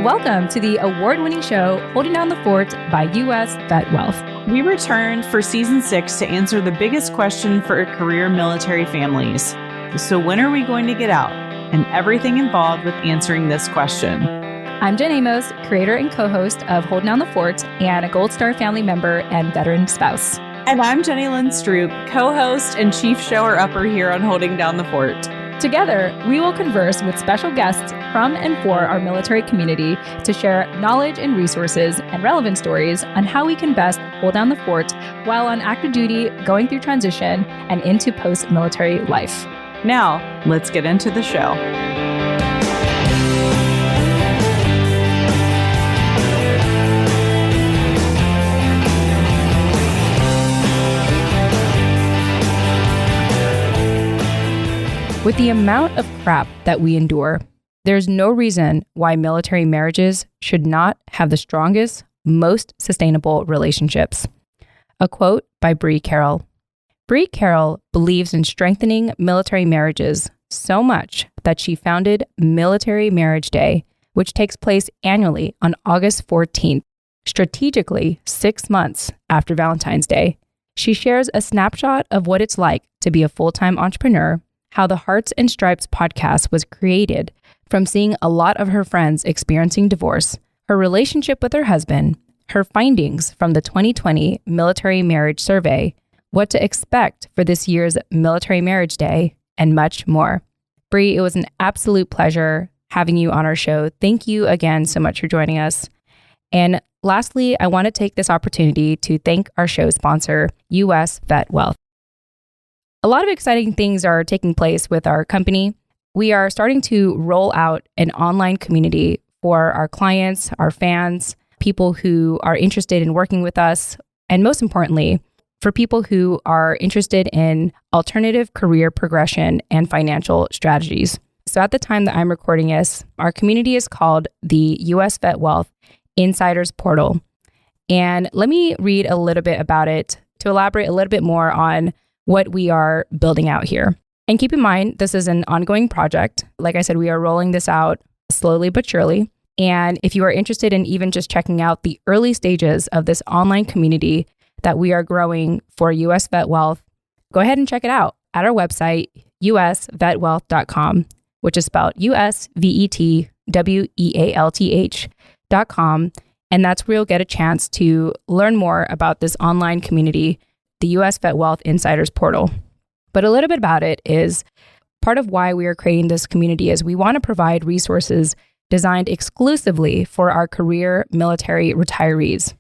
Welcome to the award-winning show, Holding Down the Fort by US VetWealth. We returned for season 6 to answer the biggest question for career military families. So when are we going to get out? And everything involved with answering this question. I'm Jen Amos, creator and co-host of Holding Down the Fort and a Gold Star family member and veteran spouse. And I'm Jenny Lynn Stroop, co-host and chief shower-upper here on Holding Down the Fort. Together, we will converse with special guests from and for our military community to share knowledge and resources and relevant stories on how we can best hold down the fort while on active duty, going through transition, and into post-military life. Now, let's get into the show. With the amount of crap that we endure, there's no reason why military marriages should not have the strongest, most sustainable relationships. A quote by Bree Carroll. Bree Carroll believes in strengthening military marriages so much that she founded Military Marriage Day, which takes place annually on August 14th, strategically 6 months after Valentine's Day. She shares a snapshot of what it's like to be a full-time entrepreneur, how the Hearts and Stripes podcast was created from seeing a lot of her friends experiencing divorce, her relationship with her husband, her findings from the 2020 Military Marriage Survey, what to expect for this year's Military Marriage Day, and much more. Bree, it was an absolute pleasure having you on our show. Thank you again so much for joining us. And lastly, I want to take this opportunity to thank our show sponsor, US VetWealth. A lot of exciting things are taking place with our company. We are starting to roll out an online community for our clients, our fans, people who are interested in working with us, and most importantly, for people who are interested in alternative career progression and financial strategies. So at the time that I'm recording this, our community is called the US VetWealth Insiders Portal. And let me read a little bit about it to elaborate a little bit more on what we are building out here. And keep in mind, this is an ongoing project. Like I said, we are rolling this out slowly but surely. And if you are interested in even just checking out the early stages of this online community that we are growing for US VetWealth, go ahead and check it out at our website, usvetwealth.com, which is spelled usvetwealth.com. And that's where you'll get a chance to learn more about this online community, the US VetWealth Insiders Portal. But a little bit about it is part of why we are creating this community is we want to provide resources designed exclusively for our career military retirees.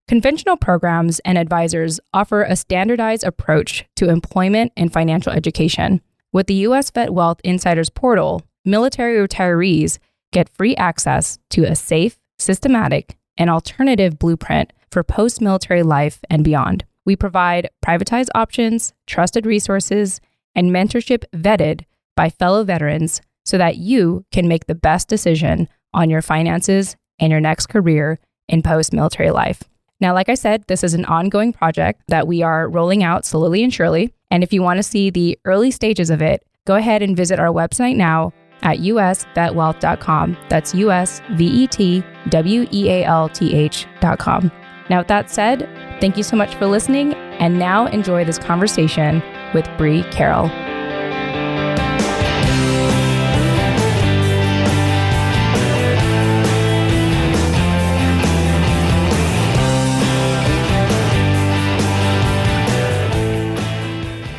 Conventional programs and advisors offer a standardized approach to employment and financial education. With the US VetWealth Insiders Portal, military retirees get free access to a safe, systematic, and alternative blueprint for post-military life and beyond. We provide privatized options, trusted resources, and mentorship vetted by fellow veterans so that you can make the best decision on your finances and your next career in post-military life. Now, like I said, this is an ongoing project that we are rolling out slowly and surely. And if you want to see the early stages of it, go ahead and visit our website now at usvetwealth.com. That's usvetwealth.com. Now, with that said, thank you so much for listening, and now enjoy this conversation with Bree Carroll.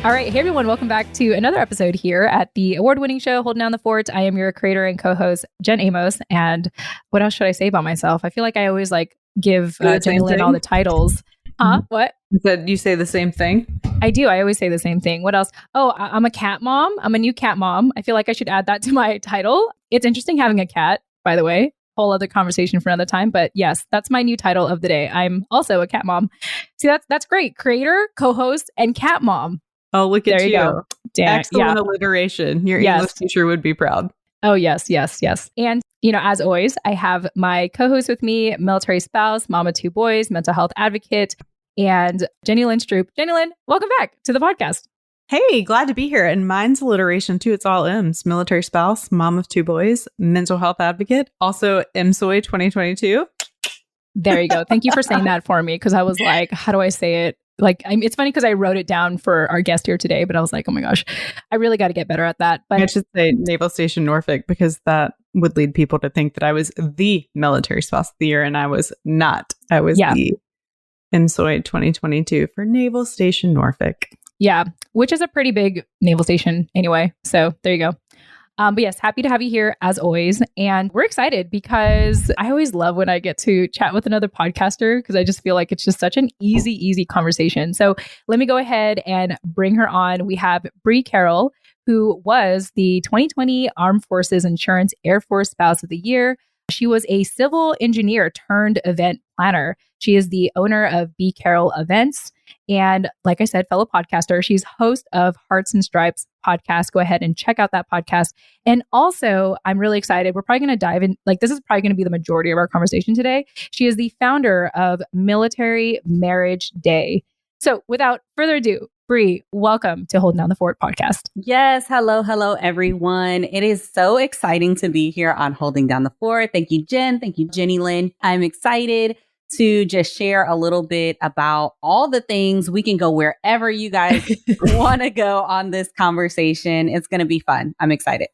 All right. Hey, everyone. Welcome back to another episode here at the award-winning show, Holding Down the Fort. I am your creator and co-host, Jen Amos. And what else should I say about myself? I feel like I always give Jenny Lynn all the titles. What? You say the same thing? I do. I always say the same thing. What else? Oh, I'm a cat mom. I'm a new cat mom. I feel like I should add that to my title. It's interesting having a cat, by the way. Whole other conversation for another time. But yes, that's my new title of the day. I'm also a cat mom. See, that's great. Creator, co-host, and cat mom. Oh, look at you. Go. Damn, excellent alliteration. Your English teacher would be proud. Oh, yes. And, as always, I have my co-host with me, military spouse, mama 2 boys, mental health advocate, and Jenny Lynn Stroop. Jenny Lynn, welcome back to the podcast. Hey, glad to be here. And mine's alliteration too. It's all M's. Military spouse, mom of 2 boys, mental health advocate, also MSOY 2022. There you go. Thank you for saying that for me, because I was like, how do I say it? Like, it's funny because I wrote it down for our guest here today, but I was like, oh my gosh, I really got to get better at that. But I should say Naval Station Norfolk, because that would lead people to think that I was the military spouse of the year, and I was not. I was the MSOY 2022 for Naval Station Norfolk. Yeah, which is a pretty big naval station anyway. So there you go. But yes, happy to have you here as always. And we're excited because I always love when I get to chat with another podcaster, because I just feel like it's just such an easy conversation. So let me go ahead and bring her on. We have Bree Carroll, who was the 2020 Armed Forces Insurance Air Force Spouse of the Year. She was a civil engineer turned event planner. She is the owner of Bree Carroll Events. And like I said, fellow podcaster, she's host of Hearts and Stripes podcast. Go ahead and check out that podcast. And also, I'm really excited. We're probably going to dive in. Like, this is probably going to be the majority of our conversation today. She is the founder of Military Marriage Day. So without further ado, Bree, welcome to Holding Down the Fort podcast. Yes. Hello, everyone. It is so exciting to be here on Holding Down the Fort. Thank you, Jen. Thank you, Jenny Lynn. I'm excited to just share a little bit about all the things. We can go wherever you guys want to go on this conversation. It's going to be fun. I'm excited.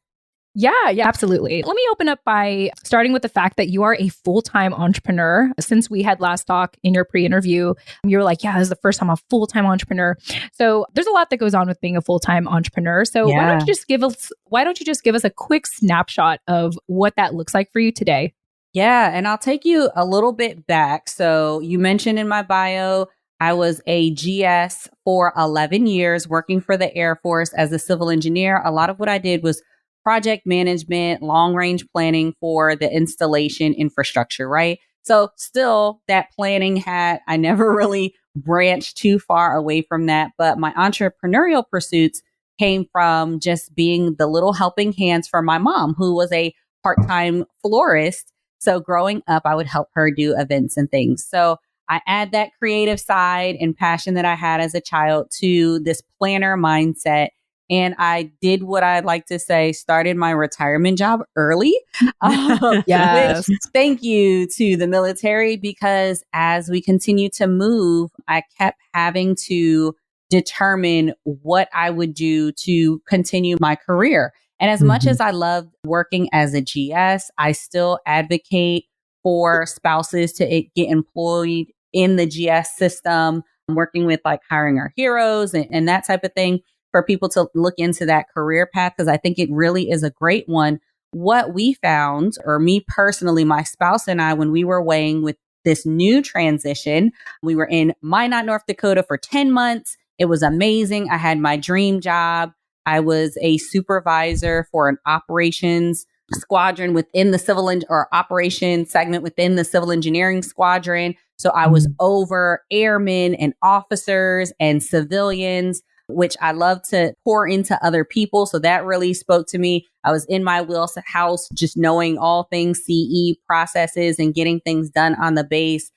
Yeah, absolutely. Let me open up by starting with the fact that you are a full-time entrepreneur. Since we had last talk in your pre-interview, you were like, yeah, this is the first time I'm a full-time entrepreneur. So there's a lot that goes on with being a full-time entrepreneur. So why don't you just give us a quick snapshot of what that looks like for you today? Yeah, and I'll take you a little bit back. So you mentioned in my bio, I was a GS for 11 years working for the Air Force as a civil engineer. A lot of what I did was project management, long range planning for the installation infrastructure, right? So still that planning hat, I never really branched too far away from that. But my entrepreneurial pursuits came from just being the little helping hands for my mom, who was a part-time florist. So growing up, I would help her do events and things. So I add that creative side and passion that I had as a child to this planner mindset. And I did what I'd like to say, started my retirement job early. Yes. Which, thank you to the military, because as we continue to move, I kept having to determine what I would do to continue my career. And as much as I love working as a GS, I still advocate for spouses to get employed in the GS system, working with like hiring our heroes and that type of thing, for people to look into that career path, because I think it really is a great one. What we found, or me personally, my spouse and I, when we were weighing with this new transition, we were in Minot, North Dakota for 10 months. It was amazing. I had my dream job. I was a supervisor for an operations squadron within the or operations segment within the civil engineering squadron. So I was over airmen and officers and civilians, which I love to pour into other people. So that really spoke to me. I was in my wheelhouse, just knowing all things CE processes and getting things done on the base.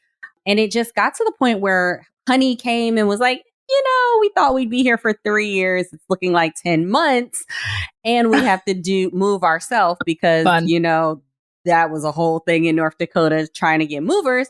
And it just got to the point where Honey came and was like, we thought we'd be here for 3 years. It's looking like 10 months. And we have to move ourselves because, that was a whole thing in North Dakota trying to get movers.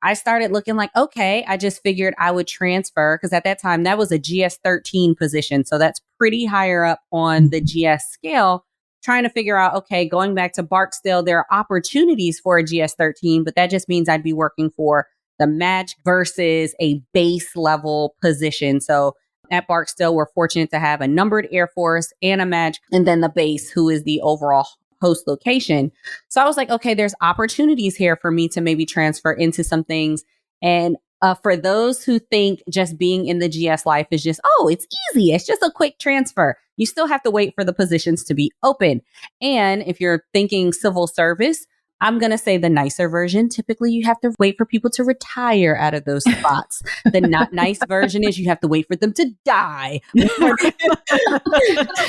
I started looking like, okay, I just figured I would transfer, because at that time that was a GS 13 position. So that's pretty higher up on the GS scale, trying to figure out, okay, going back to Barksdale, there are opportunities for a GS 13, but that just means I'd be working for the MAJ versus a base level position. So at Barksdale, we're fortunate to have a numbered Air Force and a MAJ, and then the base, who is the overall host location. So I was like, okay, there's opportunities here for me to maybe transfer into some things. And for those who think just being in the GS life is just, it's easy, it's just a quick transfer, you still have to wait for the positions to be open. And if you're thinking civil service, I'm going to say the nicer version. Typically, you have to wait for people to retire out of those spots. The not nice version is you have to wait for them to die. So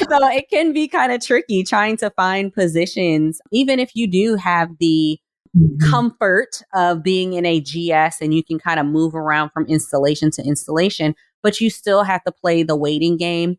it can be kind of tricky trying to find positions, even if you do have the comfort of being in a GS and you can kind of move around from installation to installation, but you still have to play the waiting game.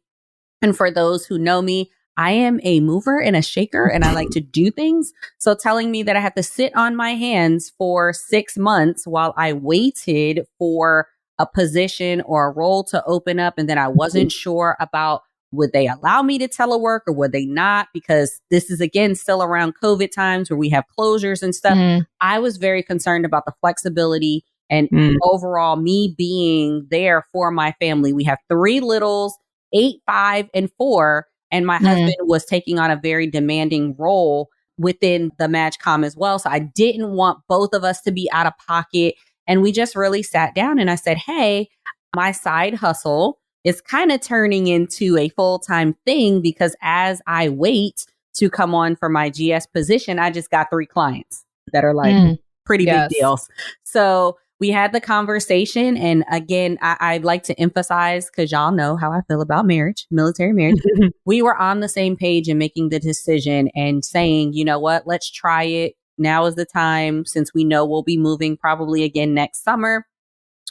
And for those who know me, I am a mover and a shaker and I like to do things. So telling me that I have to sit on my hands for 6 months while I waited for a position or a role to open up, and then I wasn't sure about would they allow me to telework or would they not? Because this is again still around COVID times where we have closures and stuff. I was very concerned about the flexibility and overall me being there for my family. We have 3 littles, 8, 5, and 4. And my husband was taking on a very demanding role within the MatchCom as well. So I didn't want both of us to be out of pocket. And we just really sat down and I said, hey, my side hustle is kind of turning into a full-time thing because as I wait to come on for my GS position, I just got 3 clients that are like pretty big deals. So we had the conversation. And again, I'd like to emphasize, because y'all know how I feel about marriage, military marriage. We were on the same page in making the decision and saying, you know what, let's try it. Now is the time, since we know we'll be moving probably again next summer.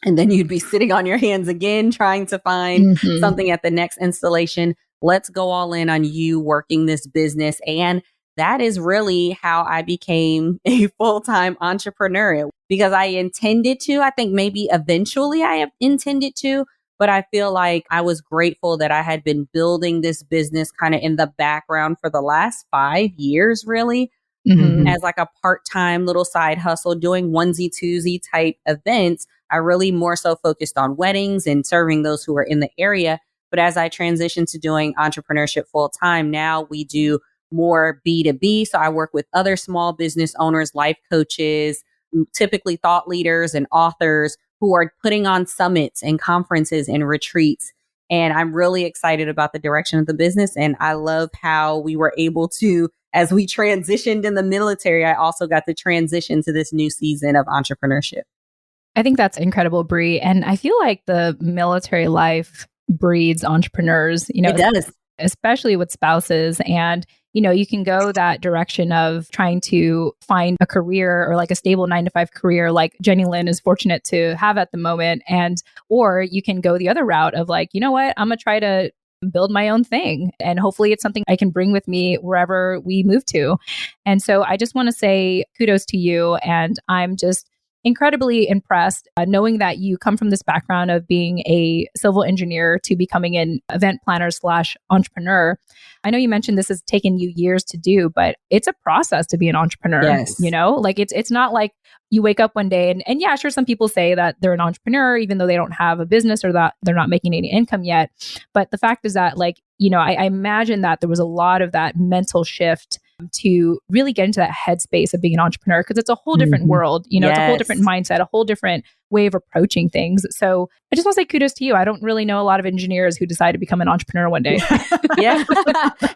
And then you'd be sitting on your hands again, trying to find something at the next installation. Let's go all in on you working this business. And that is really how I became a full-time entrepreneur, because I intended to. I think maybe eventually I have intended to, but I feel like I was grateful that I had been building this business kind of in the background for the last 5 years, really, as like a part-time little side hustle, doing onesie twosie type events. I really more so focused on weddings and serving those who were in the area. But as I transitioned to doing entrepreneurship full-time, now we do more B2B. So I work with other small business owners, life coaches, typically thought leaders and authors who are putting on summits and conferences and retreats. And I'm really excited about the direction of the business. And I love how we were able to, as we transitioned in the military, I also got to transition to this new season of entrepreneurship. I think that's incredible, Bree. And I feel like the military life breeds entrepreneurs, you know, it does, especially with spouses. And, you know, you can go that direction of trying to find a career or like a stable 9-to-5 career like Jenny Lynn is fortunate to have at the moment. And, or you can go the other route of like, you know what, I'm going to try to build my own thing. And hopefully it's something I can bring with me wherever we move to. And so I just want to say kudos to you. And I'm just incredibly impressed knowing that you come from this background of being a civil engineer to becoming an event planner / entrepreneur. I know you mentioned this has taken you years to do, but it's a process to be an entrepreneur. Yes. You know, like it's not like you wake up one day and yeah, sure, some people say that they're an entrepreneur even though they don't have a business or that they're not making any income yet. But the fact is that, like, you know, I imagine that there was a lot of that mental shift to really get into that headspace of being an entrepreneur, because it's a whole different world, you know, it's a whole different mindset, a whole different way of approaching things. So I just want to say kudos to you. I don't really know a lot of engineers who decide to become an entrepreneur one day. Yeah.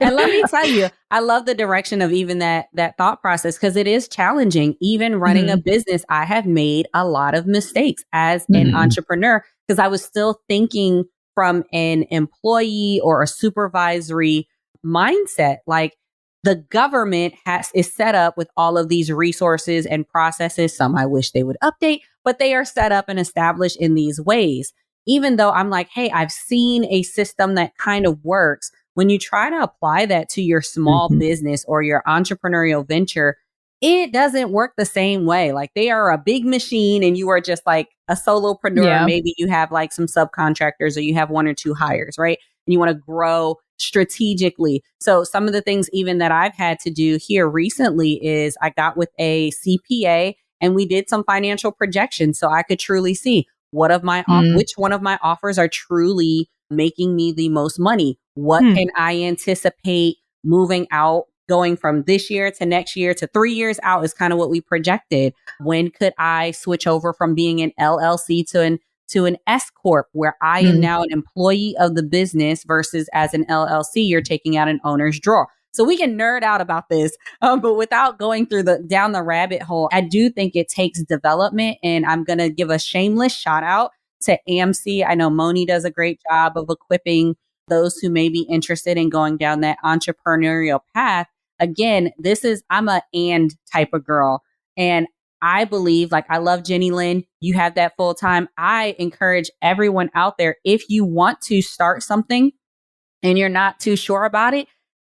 And let me tell you, I love the direction of even that thought process, because it is challenging. Even running a business, I have made a lot of mistakes as an entrepreneur, because I was still thinking from an employee or a supervisory mindset. Like, the government is set up with all of these resources and processes. Some I wish they would update, but they are set up and established in these ways. Even though I'm like, hey, I've seen a system that kind of works. When you try to apply that to your small business or your entrepreneurial venture, it doesn't work the same way. Like, they are a big machine and you are just like a solopreneur. Yeah. Maybe you have like some subcontractors or you have 1 or 2 hires, right? And you want to grow strategically. So some of the things even that I've had to do here recently is I got with a CPA and we did some financial projections so I could truly see which one of my offers are truly making me the most money. What can I anticipate moving out, going from this year to next year to 3 years out is kind of what we projected. When could I switch over from being an LLC to an S Corp, where I am now an employee of the business versus as an LLC, you're taking out an owner's drawer. So we can nerd out about this, but without going down the rabbit hole, I do think it takes development. And I'm going to give a shameless shout out to AMC. I know Moni does a great job of equipping those who may be interested in going down that entrepreneurial path. Again, I'm a and type of girl. And I believe, like, I love Jenny Lynn. You have that full time. I encourage everyone out there, if you want to start something, and you're not too sure about it,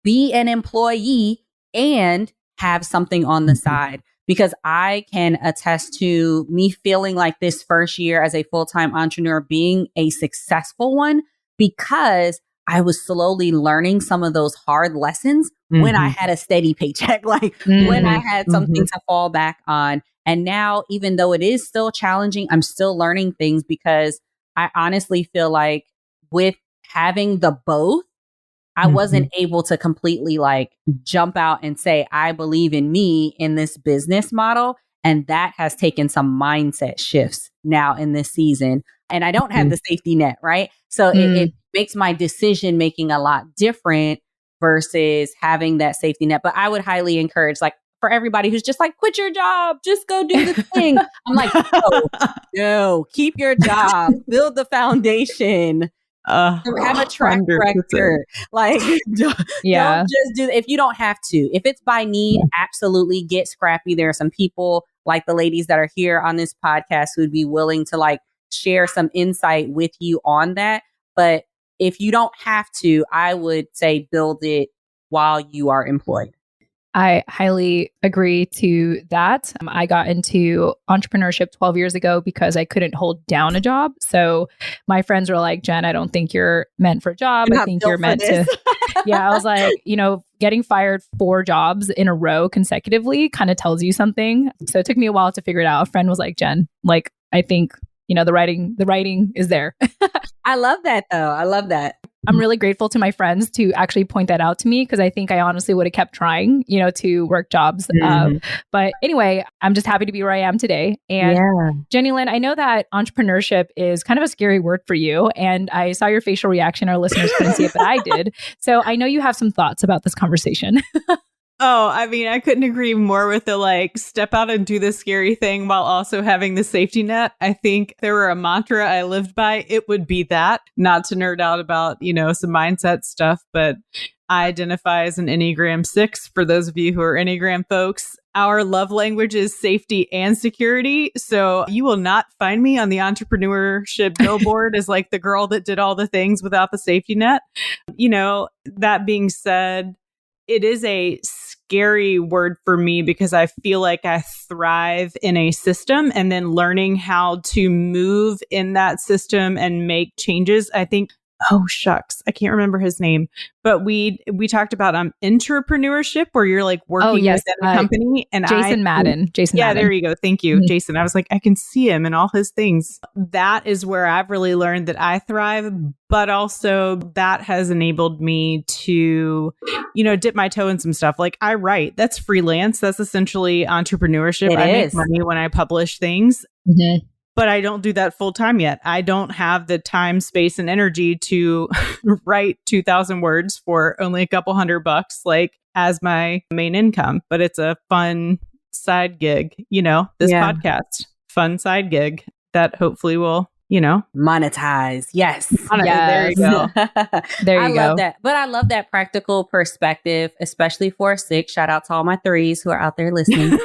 be an employee and have something on the side. Because I can attest to me feeling like this first year as a full-time entrepreneur being a successful one, because I was slowly learning some of those hard lessons when I had a steady paycheck, like when I had something to fall back on. And now, even though it is still challenging, I'm still learning things, because I honestly feel like with having the both, I wasn't able to completely like jump out and say, I believe in me in this business model. And that has taken some mindset shifts now in this season. And I don't have the safety net, right? So it makes my decision making a lot different versus having that safety net. But I would highly encourage, like, for everybody who's just like, quit your job, just go do the thing. I'm like, no, keep your job, build the foundation. Have a track 100%. Record. Like, don't just do, if you don't have to. If it's by need, absolutely get scrappy. There are some people like the ladies that are here on this podcast who would be willing to like share some insight with you on that. But if you don't have to, I would say build it while you are employed. I highly agree to that. I got into entrepreneurship 12 years ago because I couldn't hold down a job. So my friends were like, Jen, I don't think you're meant for a job. I think you're meant to. Yeah. I was like, getting fired 4 jobs in a row consecutively kind of tells you something. So it took me a while to figure it out. A friend was like, Jen, like, I think, the writing is there. I love that though. I love that. I'm really grateful to my friends to actually point that out to me, because I think I honestly would have kept trying, to work jobs. But anyway, I'm just happy to be where I am today. And Jenny Lynn, I know that entrepreneurship is kind of a scary word for you. And I saw your facial reaction. Our listeners couldn't see it, but I did. So I know you have some thoughts about this conversation. Oh, I mean, I couldn't agree more with the like step out and do the scary thing while also having the safety net. I think if there were a mantra I lived by, it would be that. Not to nerd out about, some mindset stuff, but I identify as an Enneagram 6 for those of you who are Enneagram folks. Our love language is safety and security. So you will not find me on the entrepreneurship billboard as like the girl that did all the things without the safety net. That being said, it is a scary word for me because I feel like I thrive in a system, and then learning how to move in that system and make changes. I think, oh shucks, I can't remember his name, but we talked about entrepreneurship, where you're like working within a company. And Jason Madden. There you go. Thank you, Jason. I was like, I can see him and all his things. That is where I've really learned that I thrive, but also that has enabled me to, dip my toe in some stuff. Like I write, that's freelance. That's essentially entrepreneurship. I make money when I publish things. But I don't do that full time yet. I don't have the time, space, and energy to write 2,000 words for only a couple $100, like as my main income. But it's a fun side gig, this podcast, fun side gig that hopefully will, monetize. Yes. There you go. I love that. But I love that practical perspective, especially for a 6. Shout out to all my 3s who are out there listening.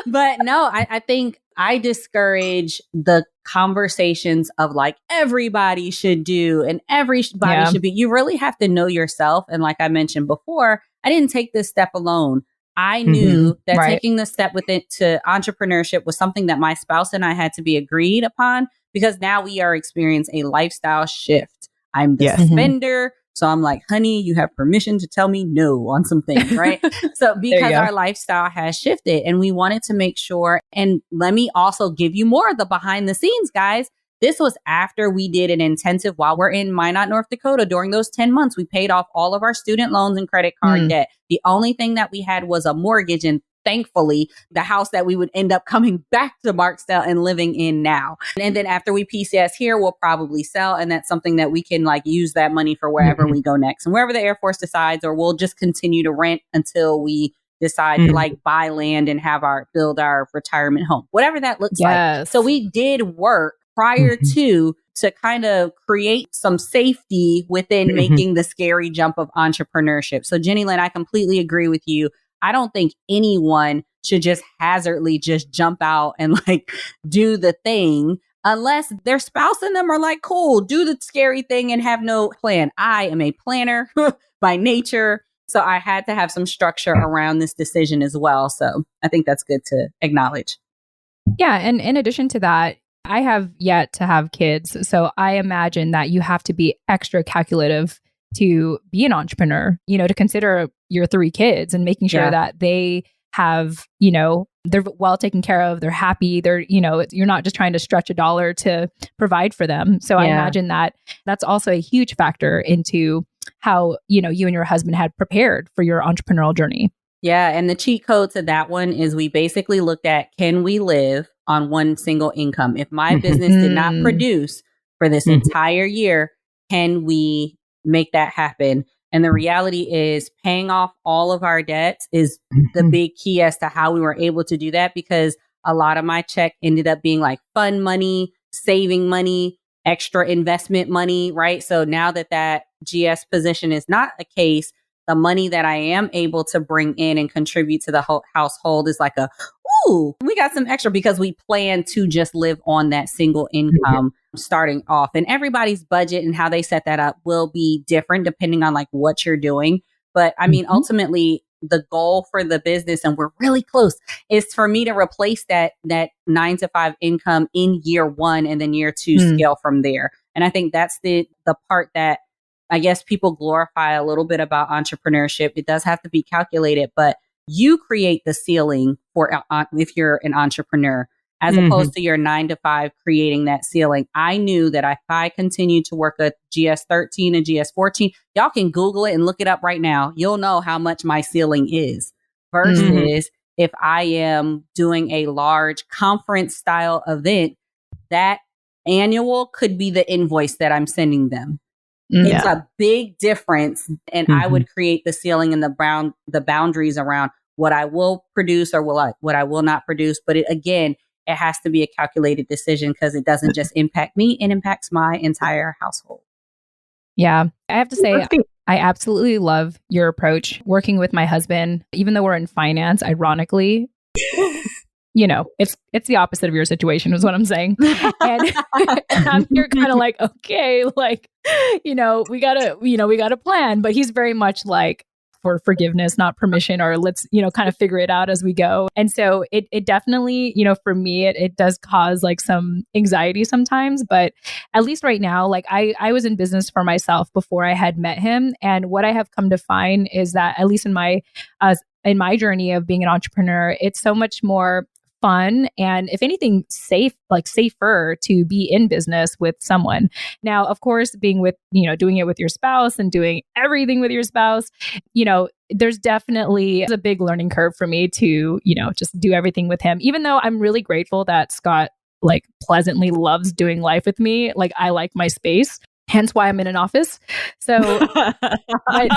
But no, I think I discourage the conversations of like everybody should do and everybody should be. You really have to know yourself. And like I mentioned before, I didn't take this step alone. I knew that taking the step with it to entrepreneurship was something that my spouse and I had to be agreed upon, because now we are experiencing a lifestyle shift. I'm the spender. So I'm like, honey, you have permission to tell me no on some things, right? So because our lifestyle has shifted, and we wanted to make sure, and let me also give you more of the behind the scenes, guys. This was after we did an intensive while we're in Minot, North Dakota. During those 10 months, we paid off all of our student loans and credit card debt. The only thing that we had was a mortgage, and thankfully, the house that we would end up coming back to Marksdale and living in now. And then after we PCS here, we'll probably sell. And that's something that we can like use that money for wherever we go next, and wherever the Air Force decides, or we'll just continue to rent until we decide to like buy land and build our retirement home, whatever that looks like. So we did work prior to kind of create some safety within making the scary jump of entrepreneurship. So Jenny Lynn, I completely agree with you. I don't think anyone should just hazardly just jump out and like do the thing. unless their spouse and them are like, cool, do the scary thing and have no plan. I am a planner by nature. So I had to have some structure around this decision as well. So I think that's good to acknowledge. Yeah. And in addition to that, I have yet to have kids. So I imagine that you have to be extra calculative to be an entrepreneur, to consider your 3 kids and making sure that they have, they're well taken care of, they're happy, you're not just trying to stretch a dollar to provide for them. So I imagine that that's also a huge factor into how, you and your husband had prepared for your entrepreneurial journey. Yeah. And the cheat code to that one is we basically looked at, can we live on one single income? If my business did not produce for this entire year, can we make that happen? And the reality is paying off all of our debts is the big key as to how we were able to do that, because a lot of my check ended up being like fund money, saving money, extra investment money, right? So now that GS position is not a case, the money that I am able to bring in and contribute to the whole household is like ooh, we got some extra, because we plan to just live on that single income starting off. And everybody's budget and how they set that up will be different depending on like what you're doing. But I mean, ultimately, the goal for the business, and we're really close, is for me to replace that 9-to-5 income in year 1, and then year 2 scale from there. And I think that's the part that I guess people glorify a little bit about entrepreneurship. It does have to be calculated, but you create the ceiling for if you're an entrepreneur, as opposed to your 9-to-5 creating that ceiling. I knew that if I continued to work a GS13 and GS14, y'all can Google it and look it up right now. You'll know how much my ceiling is, versus if I am doing a large conference style event, that annual could be the invoice that I'm sending them. It's a big difference. And I would create the ceiling and the boundaries around what I will produce or what I will not produce. But it has to be a calculated decision, because it doesn't just impact me, it impacts my entire household. Yeah. I have to say, I absolutely love your approach working with my husband, even though we're in finance, ironically. It's the opposite of your situation is what I'm saying. And you're kind of like, okay, like, we gotta plan, but he's very much like for forgiveness, not permission, or let's, kind of figure it out as we go. And so it definitely, for me, it does cause like some anxiety sometimes, but at least right now, like I was in business for myself before I had met him. And what I have come to find is that, at least in my journey of being an entrepreneur, it's so much more fun, and if anything, safer to be in business with someone. Now, of course, being with, doing it with your spouse and doing everything with your spouse, there's definitely a big learning curve for me to, just do everything with him, even though I'm really grateful that Scott like pleasantly loves doing life with me. Like, I like my space. Hence why I'm in an office. So, but,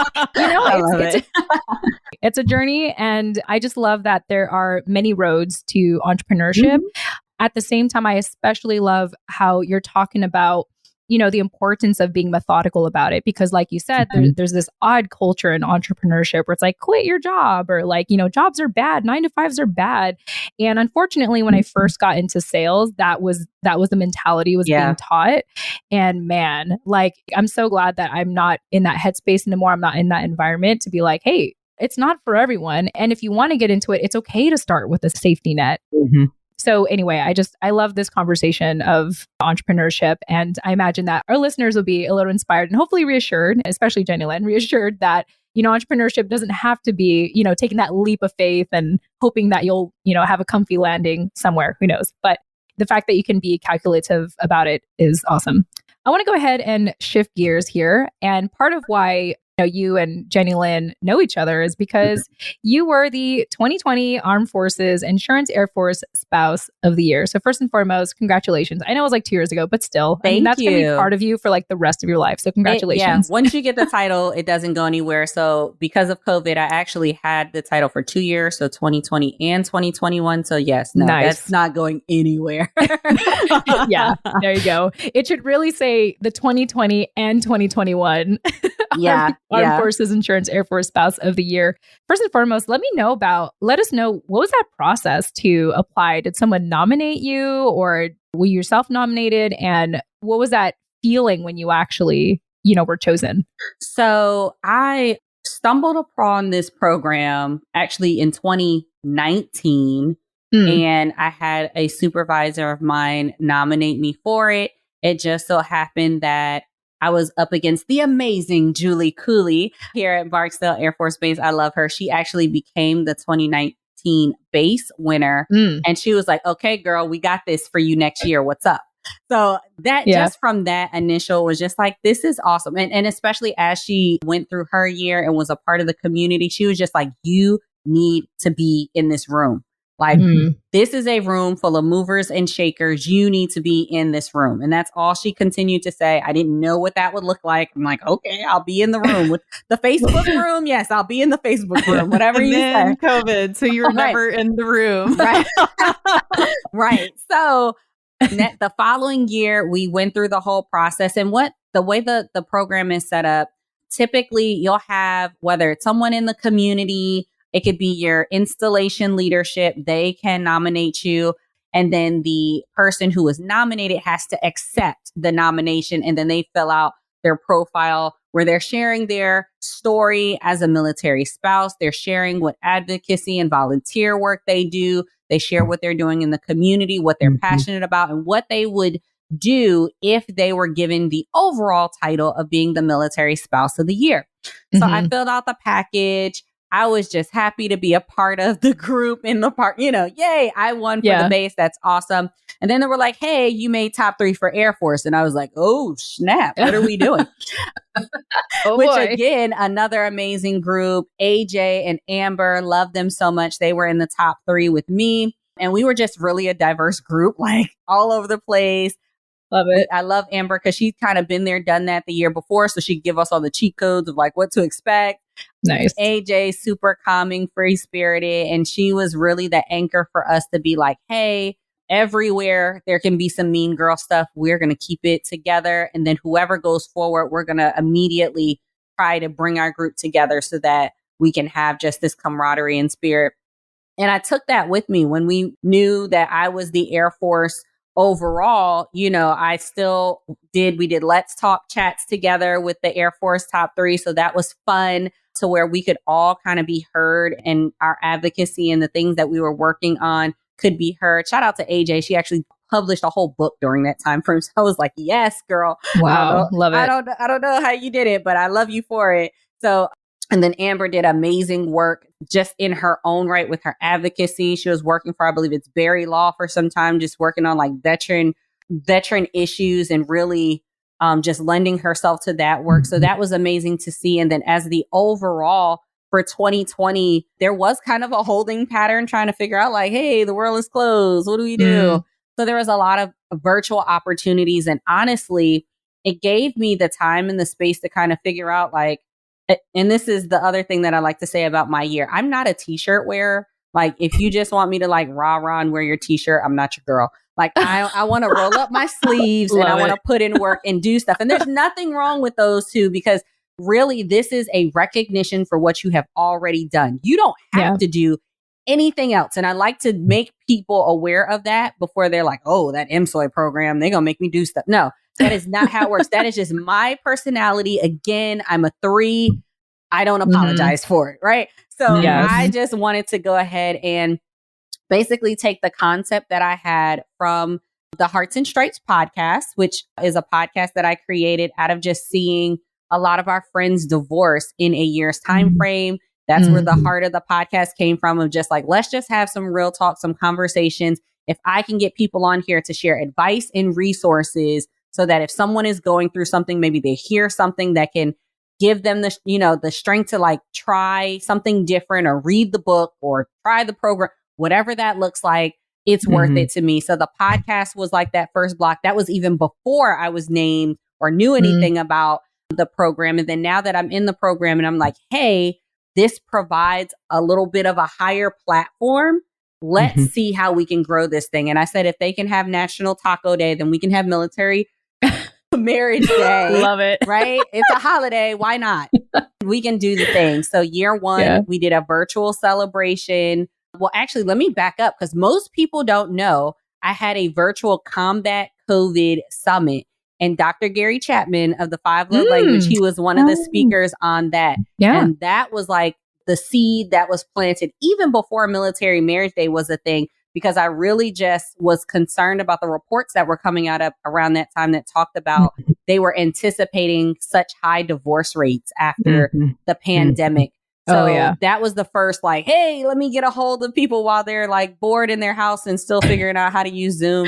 it's a journey. And I just love that there are many roads to entrepreneurship. At the same time, I especially love how you're talking about, the importance of being methodical about it. Because like you said, there's this odd culture in entrepreneurship where it's like, quit your job, or like, jobs are bad, 9-to-5s are bad. And unfortunately, when I first got into sales, that was the mentality was being taught. And man, like, I'm so glad that I'm not in that headspace anymore. I'm not in that environment to be like, hey, it's not for everyone. And if you want to get into it, it's okay to start with a safety net. So anyway, I love this conversation of entrepreneurship. And I imagine that our listeners will be a little inspired and hopefully reassured, especially Jenny Lynn, reassured that, entrepreneurship doesn't have to be, taking that leap of faith and hoping that you'll, have a comfy landing somewhere. Who knows? But the fact that you can be calculative about it is awesome. I want to go ahead and shift gears here. And part of why you and Jenny Lynn know each other is because you were the 2020 Armed Forces Insurance Air Force Spouse of the Year. So first and foremost, congratulations. I know it was like 2 years ago, but still, that's going to be part of you for like the rest of your life. So congratulations. Once you get the title, it doesn't go anywhere. So because of COVID, I actually had the title for 2 years. So 2020 and 2021. So yes, that's not going anywhere. Yeah, there you go. It should really say the 2020 and 2021. Armed Forces Insurance Air Force Spouse of the Year. First and foremost, let us know, what was that process to apply? Did someone nominate you, or were you self-nominated? And what was that feeling when you actually, were chosen? So I stumbled upon this program actually in 2019. And I had a supervisor of mine nominate me for it. It just so happened that I was up against the amazing Julie Cooley here at Barksdale Air Force Base. I love her. She actually became the 2019 base winner. And she was like, okay, girl, we got this for you next year. What's up? So that just from that initial was just like, this is awesome. And especially as she went through her year and was a part of the community, she was just like, you need to be in this room. Like, this is a room full of movers and shakers. You need to be in this room. And that's all she continued to say. I didn't know what that would look like. I'm like, okay, I'll be in the room with the Facebook room. Yes, I'll be in the Facebook room, whatever you say. COVID. So you were never in the room. Right. Right. So the following year, we went through the whole process. And the way the program is set up, typically you'll have, whether it's someone in the community, it could be your installation leadership. They can nominate you. And then the person who was nominated has to accept the nomination. And then they fill out their profile where they're sharing their story as a military spouse. They're sharing what advocacy and volunteer work they do. They share what they're doing in the community, what they're passionate about, and what they would do if they were given the overall title of being the military spouse of the year. So I filled out the package. I was just happy to be a part of the group in the part, yay, I won for the base. That's awesome. And then they were like, hey, you made top 3 for Air Force. And I was like, oh, snap. What are we doing? Which again, another amazing group. AJ and Amber, love them so much. They were in the top 3 with me. And we were just really a diverse group, like all over the place. Love it. I love Amber because she's kind of been there, done that the year before. So she'd give us all the cheat codes of like what to expect. Nice. AJ, super calming, free spirited. And she was really the anchor for us to be like, hey, everywhere there can be some mean girl stuff, we're going to keep it together. And then whoever goes forward, we're going to immediately try to bring our group together so that we can have just this camaraderie and spirit. And I took that with me when we knew that I was the Air Force overall. We did Let's Talk chats together with the Air Force top 3. So that was fun to where we could all kind of be heard and our advocacy and the things that we were working on could be heard. Shout out to AJ. She actually published a whole book during that time frame. So I was like, yes, girl. Wow. Love it. I don't know how you did it, but I love you for it. So, and then Amber did amazing work just in her own right with her advocacy. She was working for, I believe it's Barry Law for some time, just working on like veteran issues and really just lending herself to that work. So that was amazing to see. And then as the overall for 2020, there was kind of a holding pattern trying to figure out like, hey, the world is closed. What do we do? So there was a lot of virtual opportunities. And honestly, it gave me the time and the space to kind of figure out like, and this is the other thing that I like to say about my year. I'm not a t-shirt wearer. Like if you just want me to like rah and wear your t-shirt, I'm not your girl. Like I want to roll up my sleeves and I want to put in work and do stuff. And there's nothing wrong with those two because really this is a recognition for what you have already done. You don't have to do anything else. And I like to make people aware of that before they're like, oh, that MSOI program, they're going to make me do stuff. No, that is not how it works. That is just my personality. Again, I'm a 3. I don't apologize for it. Right. So I just wanted to go ahead and basically take the concept that I had from the Hearts and Stripes podcast, which is a podcast that I created out of just seeing a lot of our friends divorce in a year's time frame. That's where the heart of the podcast came from, of just like, let's just have some real talk, some conversations. If I can get people on here to share advice and resources so that if someone is going through something, maybe they hear something that can give them the, the strength to like try something different or read the book or try the program, whatever that looks like, it's worth it to me. So the podcast was like that first block. That was even before I was named or knew anything about the program. And then now that I'm in the program and I'm like, hey, this provides a little bit of a higher platform. Let's see how we can grow this thing. And I said, if they can have National Taco Day, then we can have Military Marriage Day. Love it. Right? It's a holiday. Why not? We can do the thing. So year 1, we did a virtual celebration. Well, actually, let me back up because most people don't know I had a virtual combat COVID summit. And Dr. Gary Chapman of the Five Love Language, he was one of the speakers on that. Yeah. And that was like the seed that was planted even before Military Marriage Day was a thing, because I really just was concerned about the reports that were coming out of around that time that talked about they were anticipating such high divorce rates after the pandemic. So that was the first like, hey, let me get a hold of people while they're like bored in their house and still figuring out how to use Zoom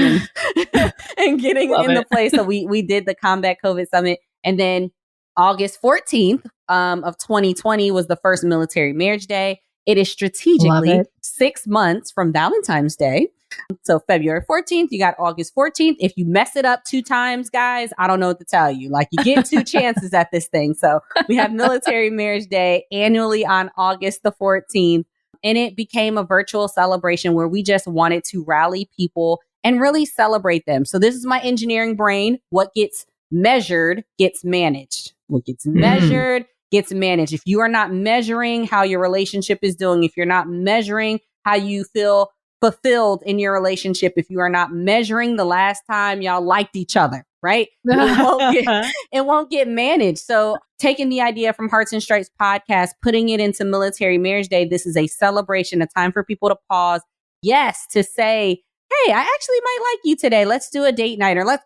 and getting in the place. So we did the Combat COVID Summit. And then August 14th of 2020 was the first Military Marriage Day. It is strategically 6 months from Valentine's Day. So February 14th, you got August 14th. If you mess it up 2 times, guys, I don't know what to tell you. Like, you get 2 chances at this thing. So we have Military Marriage Day annually on August the 14th. And it became a virtual celebration where we just wanted to rally people and really celebrate them. So this is my engineering brain. What gets measured gets managed. What gets measured gets managed. If you are not measuring how your relationship is doing, if you're not measuring how you feel fulfilled in your relationship, if you are not measuring the last time y'all liked each other, right? It won't get managed. So taking the idea from Hearts and Stripes podcast, putting it into Military Marriage Day, this is a celebration, a time for people to pause. Yes, to say, hey, I actually might like you today. Let's do a date night, or let's,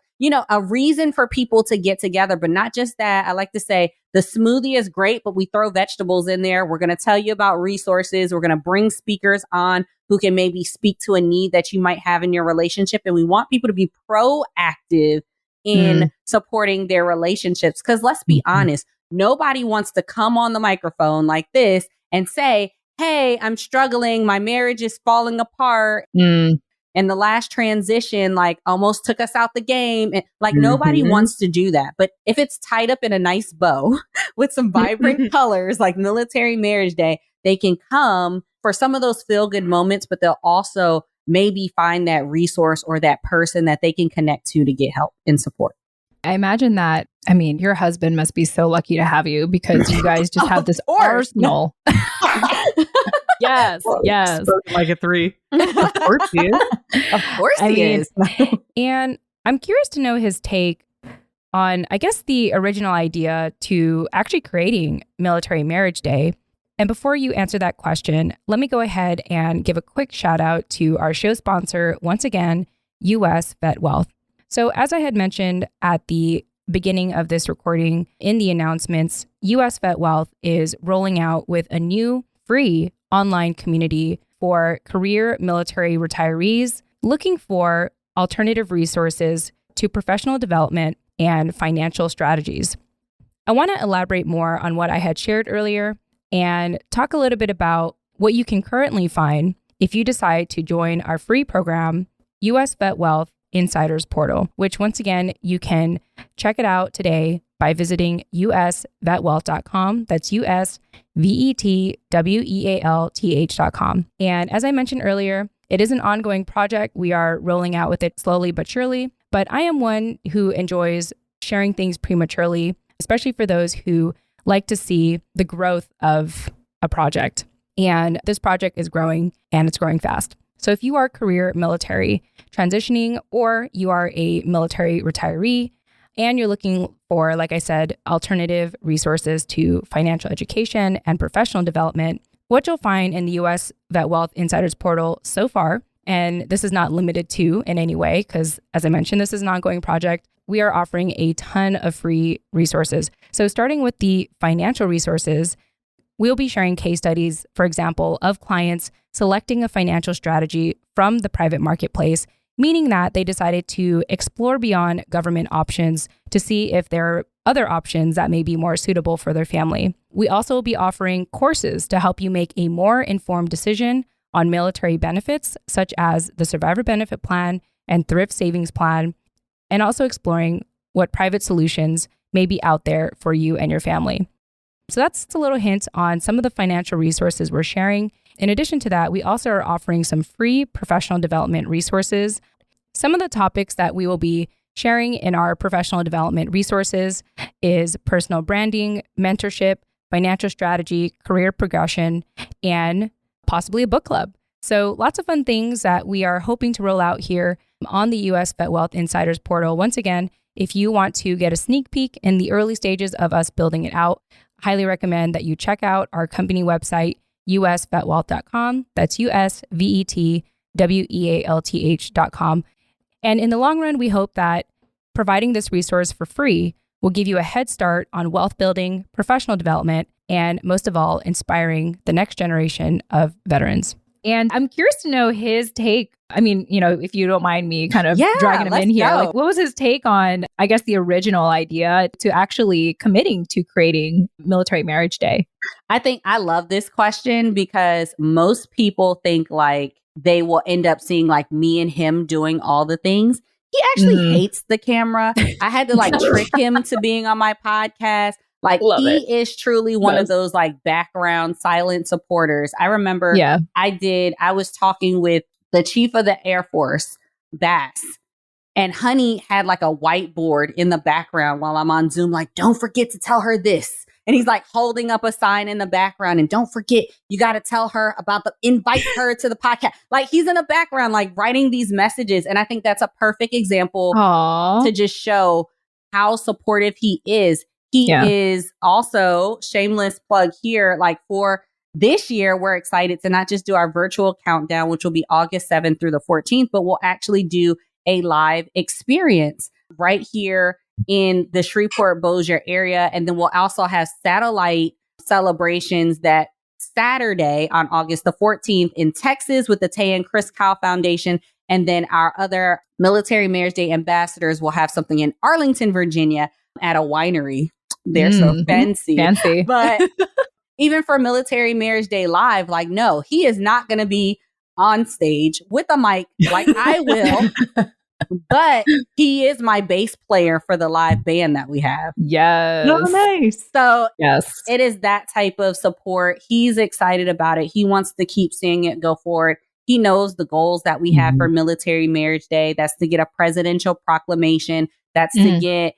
a reason for people to get together. But not just that. I like to say the smoothie is great, but we throw vegetables in there. We're going to tell you about resources. We're going to bring speakers on who can maybe speak to a need that you might have in your relationship. And we want people to be proactive in supporting their relationships. Because let's be honest, nobody wants to come on the microphone like this and say, hey, I'm struggling. My marriage is falling apart. And the last transition, like, almost took us out the game. And like, nobody wants to do that. But if it's tied up in a nice bow with some vibrant colors, like Military Marriage Day, they can come for some of those feel good moments, but they'll also maybe find that resource or that person that they can connect to get help and support. I imagine that, your husband must be so lucky to have you, because you guys just have this arsenal. Yes. Like a 3. Of course he is. Of course he is. And I'm curious to know his take on, I guess, the original idea to actually creating Military Marriage Day. And before you answer that question, let me go ahead and give a quick shout out to our show sponsor, once again, US VetWealth. So as I had mentioned at the beginning of this recording in the announcements, US VetWealth is rolling out with a new free online community for career military retirees looking for alternative resources to professional development and financial strategies. I want to elaborate more on what I had shared earlier and talk a little bit about what you can currently find if you decide to join our free program, US VetWealth Insiders Portal, which once again, you can check it out today by visiting usvetwealth.com. That's usvetwealth.com. And as I mentioned earlier, it is an ongoing project. We are rolling out with it slowly but surely. But I am one who enjoys sharing things prematurely, especially for those who like to see the growth of a project. And this project is growing, and it's growing fast. So if you are career military transitioning, or you are a military retiree, and you're looking for, like I said, alternative resources to financial education and professional development, what you'll find in the US VetWealth Insiders Portal so far, and this is not limited to in any way, because as I mentioned, this is an ongoing project, we are offering a ton of free resources. So starting with the financial resources, we'll be sharing case studies, for example, of clients selecting a financial strategy from the private marketplace, meaning that they decided to explore beyond government options to see if there are other options that may be more suitable for their family. We also will be offering courses to help you make a more informed decision on military benefits, such as the Survivor Benefit Plan and Thrift Savings Plan, and also exploring what private solutions may be out there for you and your family. So that's a little hint on some of the financial resources we're sharing. In addition to that, we also are offering some free professional development resources. Some of the topics that we will be sharing in our professional development resources is personal branding, mentorship, financial strategy, career progression, and possibly a book club. So lots of fun things that we are hoping to roll out here on the US VetWealth Insiders portal. Once again, if you want to get a sneak peek in the early stages of us building it out, highly recommend that you check out our company website, usvetwealth.com. That's USVETWEALTH.com. And in the long run, we hope that providing this resource for free will give you a head start on wealth building, professional development, and most of all, inspiring the next generation of veterans. And I'm curious to know his take. I mean, if you don't mind me kind of dragging him in here, like, what was his take on, I guess, the original idea to actually committing to creating Military Marriage Day? I think I love this question because most people think like they will end up seeing like me and him doing all the things. He actually hates the camera. I had to like trick him to being on my podcast. Like he is truly one of those like background silent supporters. I remember I was talking with the chief of the Air Force, Bass, and Honey had like a whiteboard in the background while I'm on Zoom, like, don't forget to tell her this. And he's like holding up a sign in the background. And don't forget, you got to tell her about invite her to the podcast. Like he's in the background, like writing these messages. And I think that's a perfect example to just show how supportive he is. He is also, shameless plug here, like for this year, we're excited to not just do our virtual countdown, which will be August 7th through the 14th, but we'll actually do a live experience right here in the Shreveport-Bossier area. And then we'll also have satellite celebrations that Saturday on August the 14th in Texas with the Tay and Chris Kyle Foundation. And then our other Military Marriage Day ambassadors will have something in Arlington, Virginia at a winery. They're so fancy. But even for Military Marriage Day Live, like, no, he is not going to be on stage with a mic like I will. But he is my bass player for the live band that we have. Yes. Oh, nice. So it is that type of support. He's excited about it. He wants to keep seeing it go forward. He knows the goals that we have for Military Marriage Day. That's to get a presidential proclamation. That's to get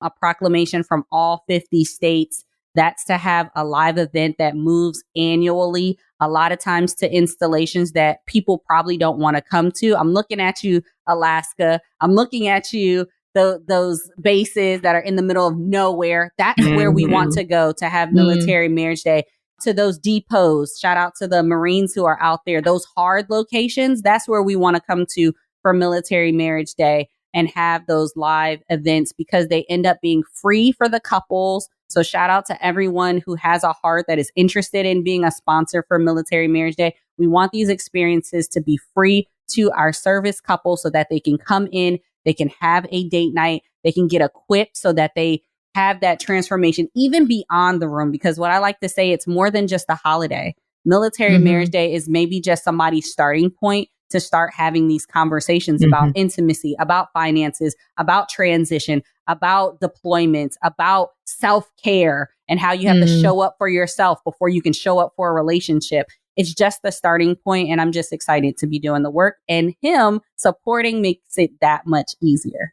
a proclamation from all 50 states. That's to have a live event that moves annually, a lot of times to installations that people probably don't want to come to. I'm looking at you, Alaska. I'm looking at you, those bases that are in the middle of nowhere. That's where we want to go to have Military Marriage Day. To those depots, shout out to the Marines who are out there, those hard locations. That's where we want to come to for Military Marriage Day and have those live events because they end up being free for the couples. So shout out to everyone who has a heart that is interested in being a sponsor for Military Marriage Day. We want these experiences to be free to our service couples so that they can come in, they can have a date night, they can get equipped so that they have that transformation even beyond the room. Because what I like to say, it's more than just a holiday. Military Marriage Day is maybe just somebody's starting point to start having these conversations about intimacy, about finances, about transition, about deployments, about self-care, and how you have to show up for yourself before you can show up for a relationship. It's just the starting point, and I'm just excited to be doing the work, and him supporting makes it that much easier.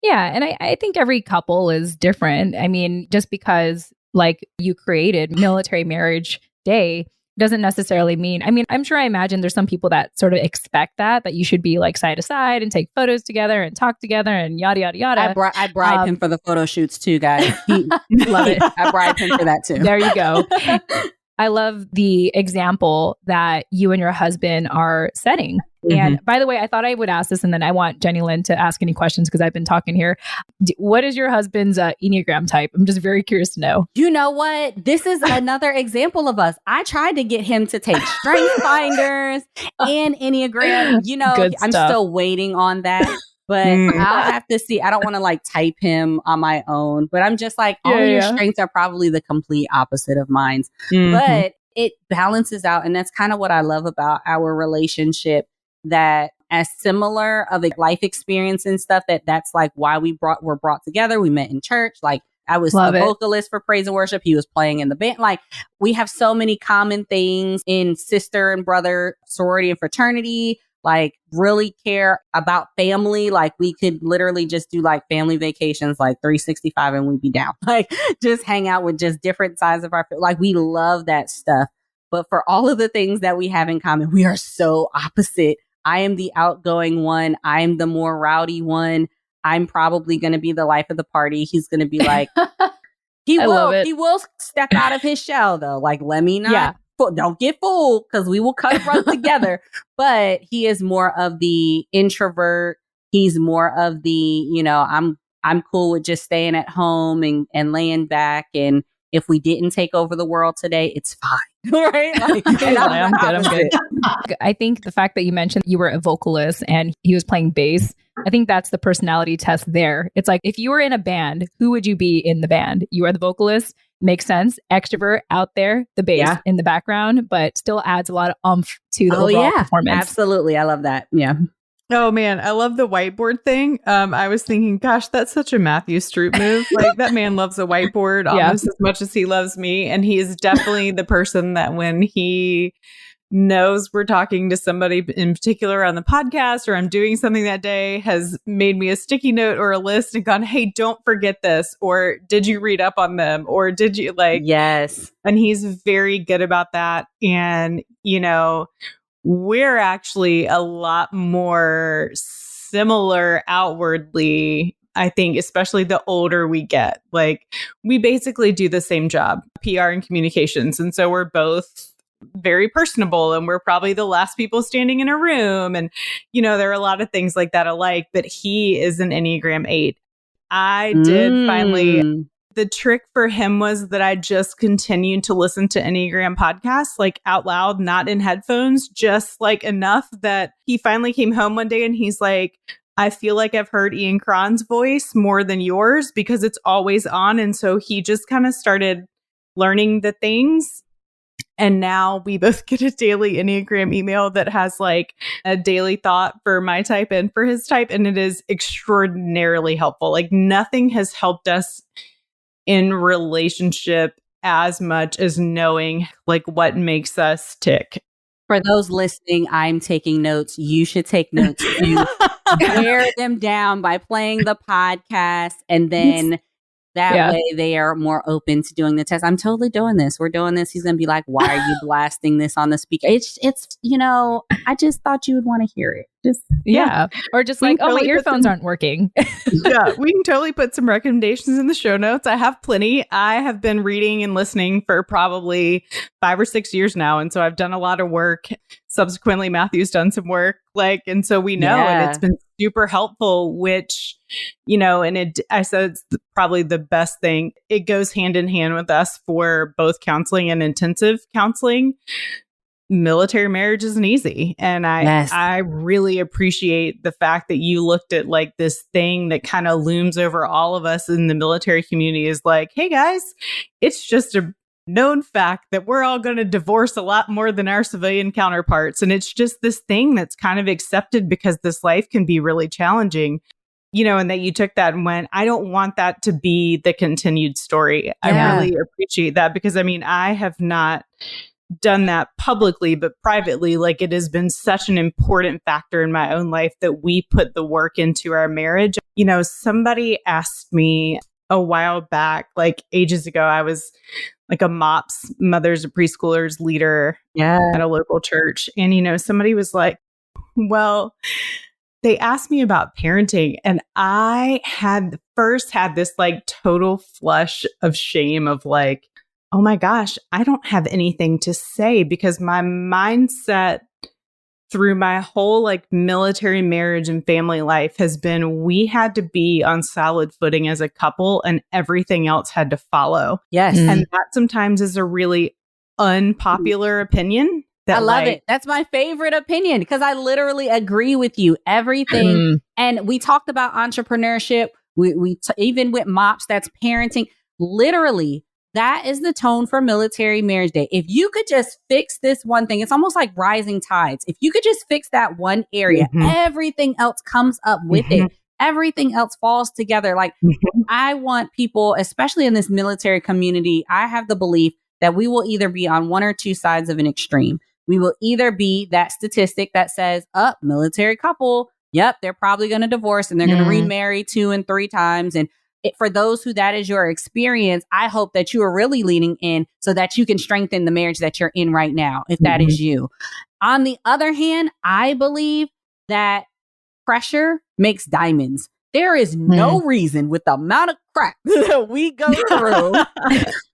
Yeah, and I think every couple is different. I mean, just because like you created Military Marriage Day doesn't necessarily mean, I imagine there's some people that sort of expect that you should be like side to side and take photos together and talk together and yada, yada, yada. I bribe him for the photo shoots too, guys. Love it. I bribe him for that too. There you go. I love the example that you and your husband are setting. And by the way, I thought I would ask this and then I want Jenny Lynn to ask any questions because I've been talking here. What is your husband's Enneagram type? I'm just very curious to know. You know what? This is another example of us. I tried to get him to take Strength Finders and Enneagram. You know, I'm still waiting on that. But I'll have to see. I don't want to like type him on my own. But I'm just like, all of your strengths are probably the complete opposite of mine. But it balances out. And that's kind of what I love about our relationship. That as similar of a life experience and stuff, that's like why were brought together. We met in church. Like I was a vocalist for praise and worship. He was playing in the band. Like we have so many common things in sister and brother sorority and fraternity. Like really care about family. Like we could literally just do like family vacations, like 365 and we'd be down. Like just hang out with just different sides of like we love that stuff. But for all of the things that we have in common, we are so opposite I am the outgoing one. I'm the more rowdy one. I'm probably going to be the life of the party. He's going to be like, he will step out of his shell though. Like, let me not, don't get fooled because we will confront together. But he is more of the introvert. He's more of the, I'm cool with just staying at home and laying back. And if we didn't take over the world today, it's fine. Right? Like, I'm good. I think the fact that you mentioned you were a vocalist and he was playing bass, I think that's the personality test there. It's like, if you were in a band, who would you be in the band? You are the vocalist. Makes sense. Extrovert out there, the bass in the background, but still adds a lot of oomph to the overall performance. Absolutely. I love that. Yeah. Oh man, I love the whiteboard thing. I was thinking, gosh, that's such a Matthew Stroop move. Like, that man loves a whiteboard almost as much as he loves me. And he is definitely the person that when he knows we're talking to somebody in particular on the podcast or I'm doing something that day, has made me a sticky note or a list and gone, hey, don't forget this. Or did you read up on them? Or did you Yes. And he's very good about that. And, we're actually a lot more similar outwardly, I think, especially the older we get. Like, we basically do the same job, PR and communications. And so we're both very personable and we're probably the last people standing in a room. And, there are a lot of things like that alike, but he is an Enneagram 8. I did finally... The trick for him was that I just continued to listen to Enneagram podcasts, like out loud, not in headphones, just like enough that he finally came home one day and he's like, I feel like I've heard Ian Cron's voice more than yours because it's always on. And so he just kind of started learning the things. And now we both get a daily Enneagram email that has like a daily thought for my type and for his type. And it is extraordinarily helpful. Like, nothing has helped us in relationship as much as knowing like what makes us tick. For those listening, I'm taking notes. You should take notes too. Wear them down by playing the podcast, and then that way they are more open to doing the test. I'm totally doing this. We're doing this. He's going to be like, why are you blasting this on the speaker? It's I just thought you would want to hear it. Or just like, my earphones aren't working. We can totally put some recommendations in the show notes. I have plenty. I have been reading and listening for probably 5 or 6 years now. And so I've done a lot of work. Subsequently, Matthew's done some work. And so we know, and it's been super helpful, which, I said it's probably the best thing. It goes hand in hand with us for both counseling and intensive counseling. Military marriage isn't easy. And I really appreciate the fact that you looked at like this thing that kind of looms over all of us in the military community is like, hey guys, it's just a known fact that we're all going to divorce a lot more than our civilian counterparts. And it's just this thing that's kind of accepted because this life can be really challenging, and that you took that and went, I don't want that to be the continued story. Yeah. I really appreciate that because I have not done that publicly, but privately, like, it has been such an important factor in my own life that we put the work into our marriage. Somebody asked me a while back, like ages ago, I was like a MOPS, mothers of preschoolers leader at a local church. And, somebody was like, well, they asked me about parenting. And I had this like total flush of shame of like, oh my gosh, I don't have anything to say because my mindset through my whole like military marriage and family life has been, we had to be on solid footing as a couple and everything else had to follow. Yes. And that sometimes is a really unpopular opinion. I love it. That's my favorite opinion because I literally agree with you. Everything. And we talked about entrepreneurship. We even with MOPS, that's parenting. Literally, that is the tone for Military Marriage Day. If you could just fix this one thing, it's almost like rising tides. If you could just fix that one area, everything else comes up with it. Everything else falls together. Like, I want people, especially in this military community, I have the belief that we will either be on one or two sides of an extreme. We will either be that statistic that says, military couple, yep, they're probably going to divorce and they're going to remarry 2 and 3 times. And for those who that is your experience, I hope that you are really leaning in so that you can strengthen the marriage that you're in right now, if that is you. On the other hand, I believe that pressure makes diamonds. There is no reason with the amount of crap that we go through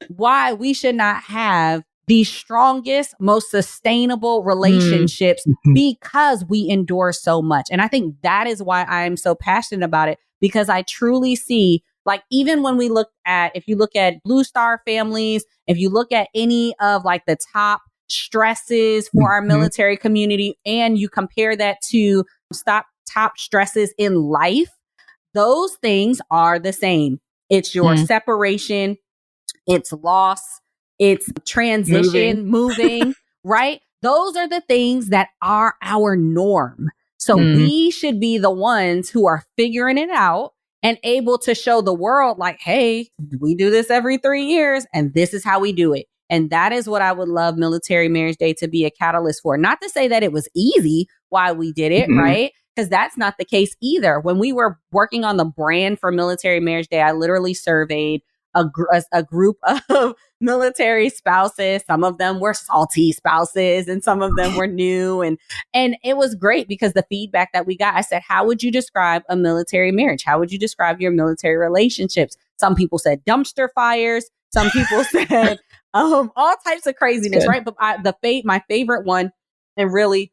why we should not have the strongest, most sustainable relationships because we endure so much. And I think that is why I'm so passionate about it, because I truly see, like, even when we look at, if you look at Blue Star families, if you look at any of like the top stresses for our military community, and you compare that to top stresses in life, those things are the same. It's your separation, it's loss, it's transition, moving, right? Those are the things that are our norm. So we should be the ones who are figuring it out and able to show the world, like, hey, we do this every 3 years and this is how we do it. And that is what I would love Military Marriage Day to be a catalyst for. Not to say that it was easy why we did it, right? Because that's not the case either. When we were working on the brand for Military Marriage Day, I literally surveyed a group of military spouses. Some of them were salty spouses and some of them were new. And it was great because the feedback that we got, I said, how would you describe a military marriage? How would you describe your military relationships? Some people said dumpster fires. Some people said all types of craziness, right? But my favorite one, and really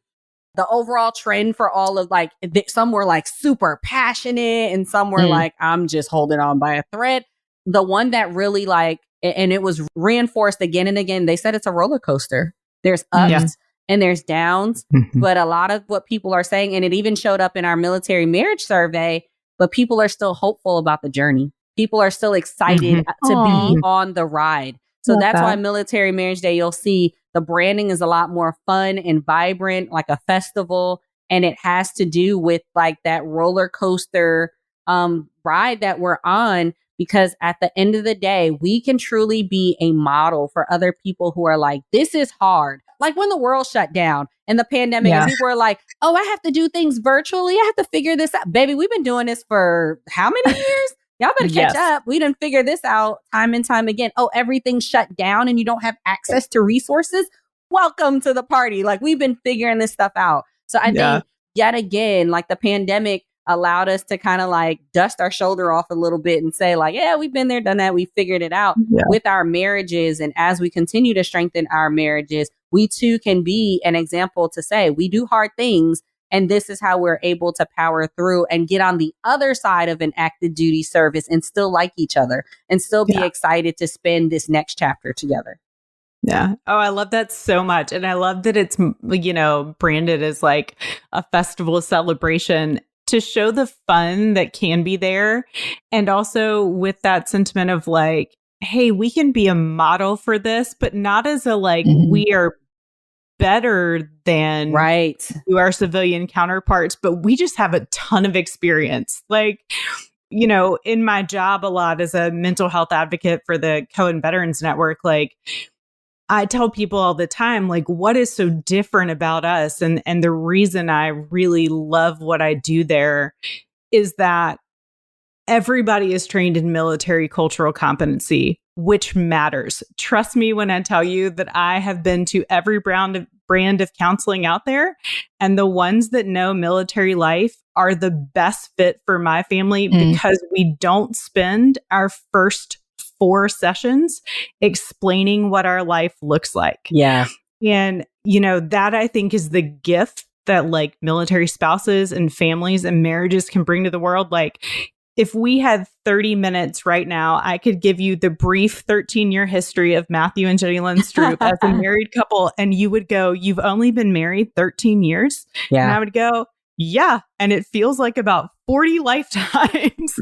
the overall trend for all of, like, some were like super passionate and some were like, I'm just holding on by a thread. The one that really, like, and it was reinforced again and again, they said it's a roller coaster. There's ups and there's downs, but a lot of what people are saying, and it even showed up in our military marriage survey, but people are still hopeful about the journey. People are still excited to be on the ride. So that's why Military Marriage Day, you'll see the branding is a lot more fun and vibrant, like a festival. And it has to do with like that roller coaster ride that we're on, because at the end of the day, we can truly be a model for other people who are like, this is hard. Like when the world shut down and the pandemic and people were like, oh, I have to do things virtually. I have to figure this out. Baby, we've been doing this for how many years? Y'all better catch up. We didn't figure this out time and time again. Oh, everything's shut down and you don't have access to resources. Welcome to the party. Like, we've been figuring this stuff out. So I think yet again, like, the pandemic allowed us to kind of like dust our shoulder off a little bit and say, like, yeah, we've been there, done that. We figured it out with our marriages. And as we continue to strengthen our marriages, we too can be an example to say we do hard things. And this is how we're able to power through and get on the other side of an active duty service and still like each other and still be excited to spend this next chapter together. Yeah. Oh, I love that so much. And I love that it's, you know, branded as like a festival celebration to show the fun that can be there. And also with that sentiment of like, hey, we can be a model for this, but not as a like, we are better than our civilian counterparts, but we just have a ton of experience. Like, you know, in my job a lot as a mental health advocate for the Cohen Veterans Network, like, I tell people all the time, like, what is so different about us? And the reason I really love what I do there is that everybody is trained in military cultural competency, which matters. Trust me when I tell you that I have been to every brand of counseling out there, and the ones that know military life are the best fit for my family because we don't spend our first 4 sessions explaining what our life looks like. Yeah. And, you know, that I think is the gift that like military spouses and families and marriages can bring to the world. Like, if we had 30 minutes right now, I could give you the brief 13-year history of Matthew and Jenny Lynn Stroop as a married couple. And you would go, you've only been married 13 years? Yeah. And I would go, yeah. And it feels like about 40 lifetimes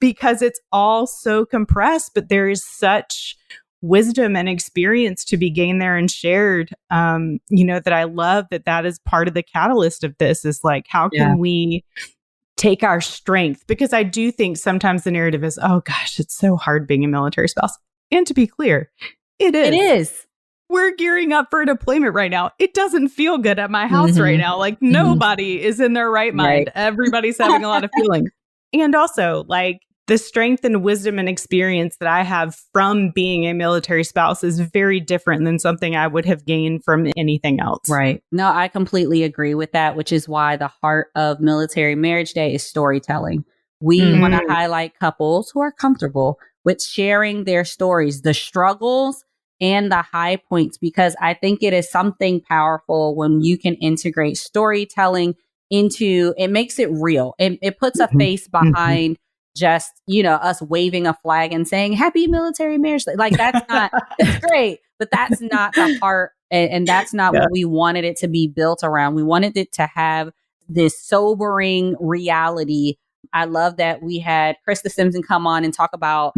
because it's all so compressed, but there is such wisdom and experience to be gained there and shared. You know, that I love that is part of the catalyst of this is like, how can we take our strength? Because I do think sometimes the narrative is, oh gosh, it's so hard being a military spouse. And to be clear, it is. It is. We're gearing up for a deployment right now. It doesn't feel good at my house right now. Like nobody is in their right mind. Everybody's having a lot of feelings. And also like the strength and wisdom and experience that I have from being a military spouse is very different than something I would have gained from anything else. Right. No, I completely agree with that, which is why the heart of Military Marriage Day is storytelling. We want to highlight couples who are comfortable with sharing their stories, the struggles and the high points, because I think it is something powerful when you can integrate storytelling into, it makes it real. It puts a face behind just, us waving a flag and saying happy military marriage day. Like that's not, it's great, but that's not the heart. And that's not what we wanted it to be built around. We wanted it to have this sobering reality. I love that we had Krista Simpson come on and talk about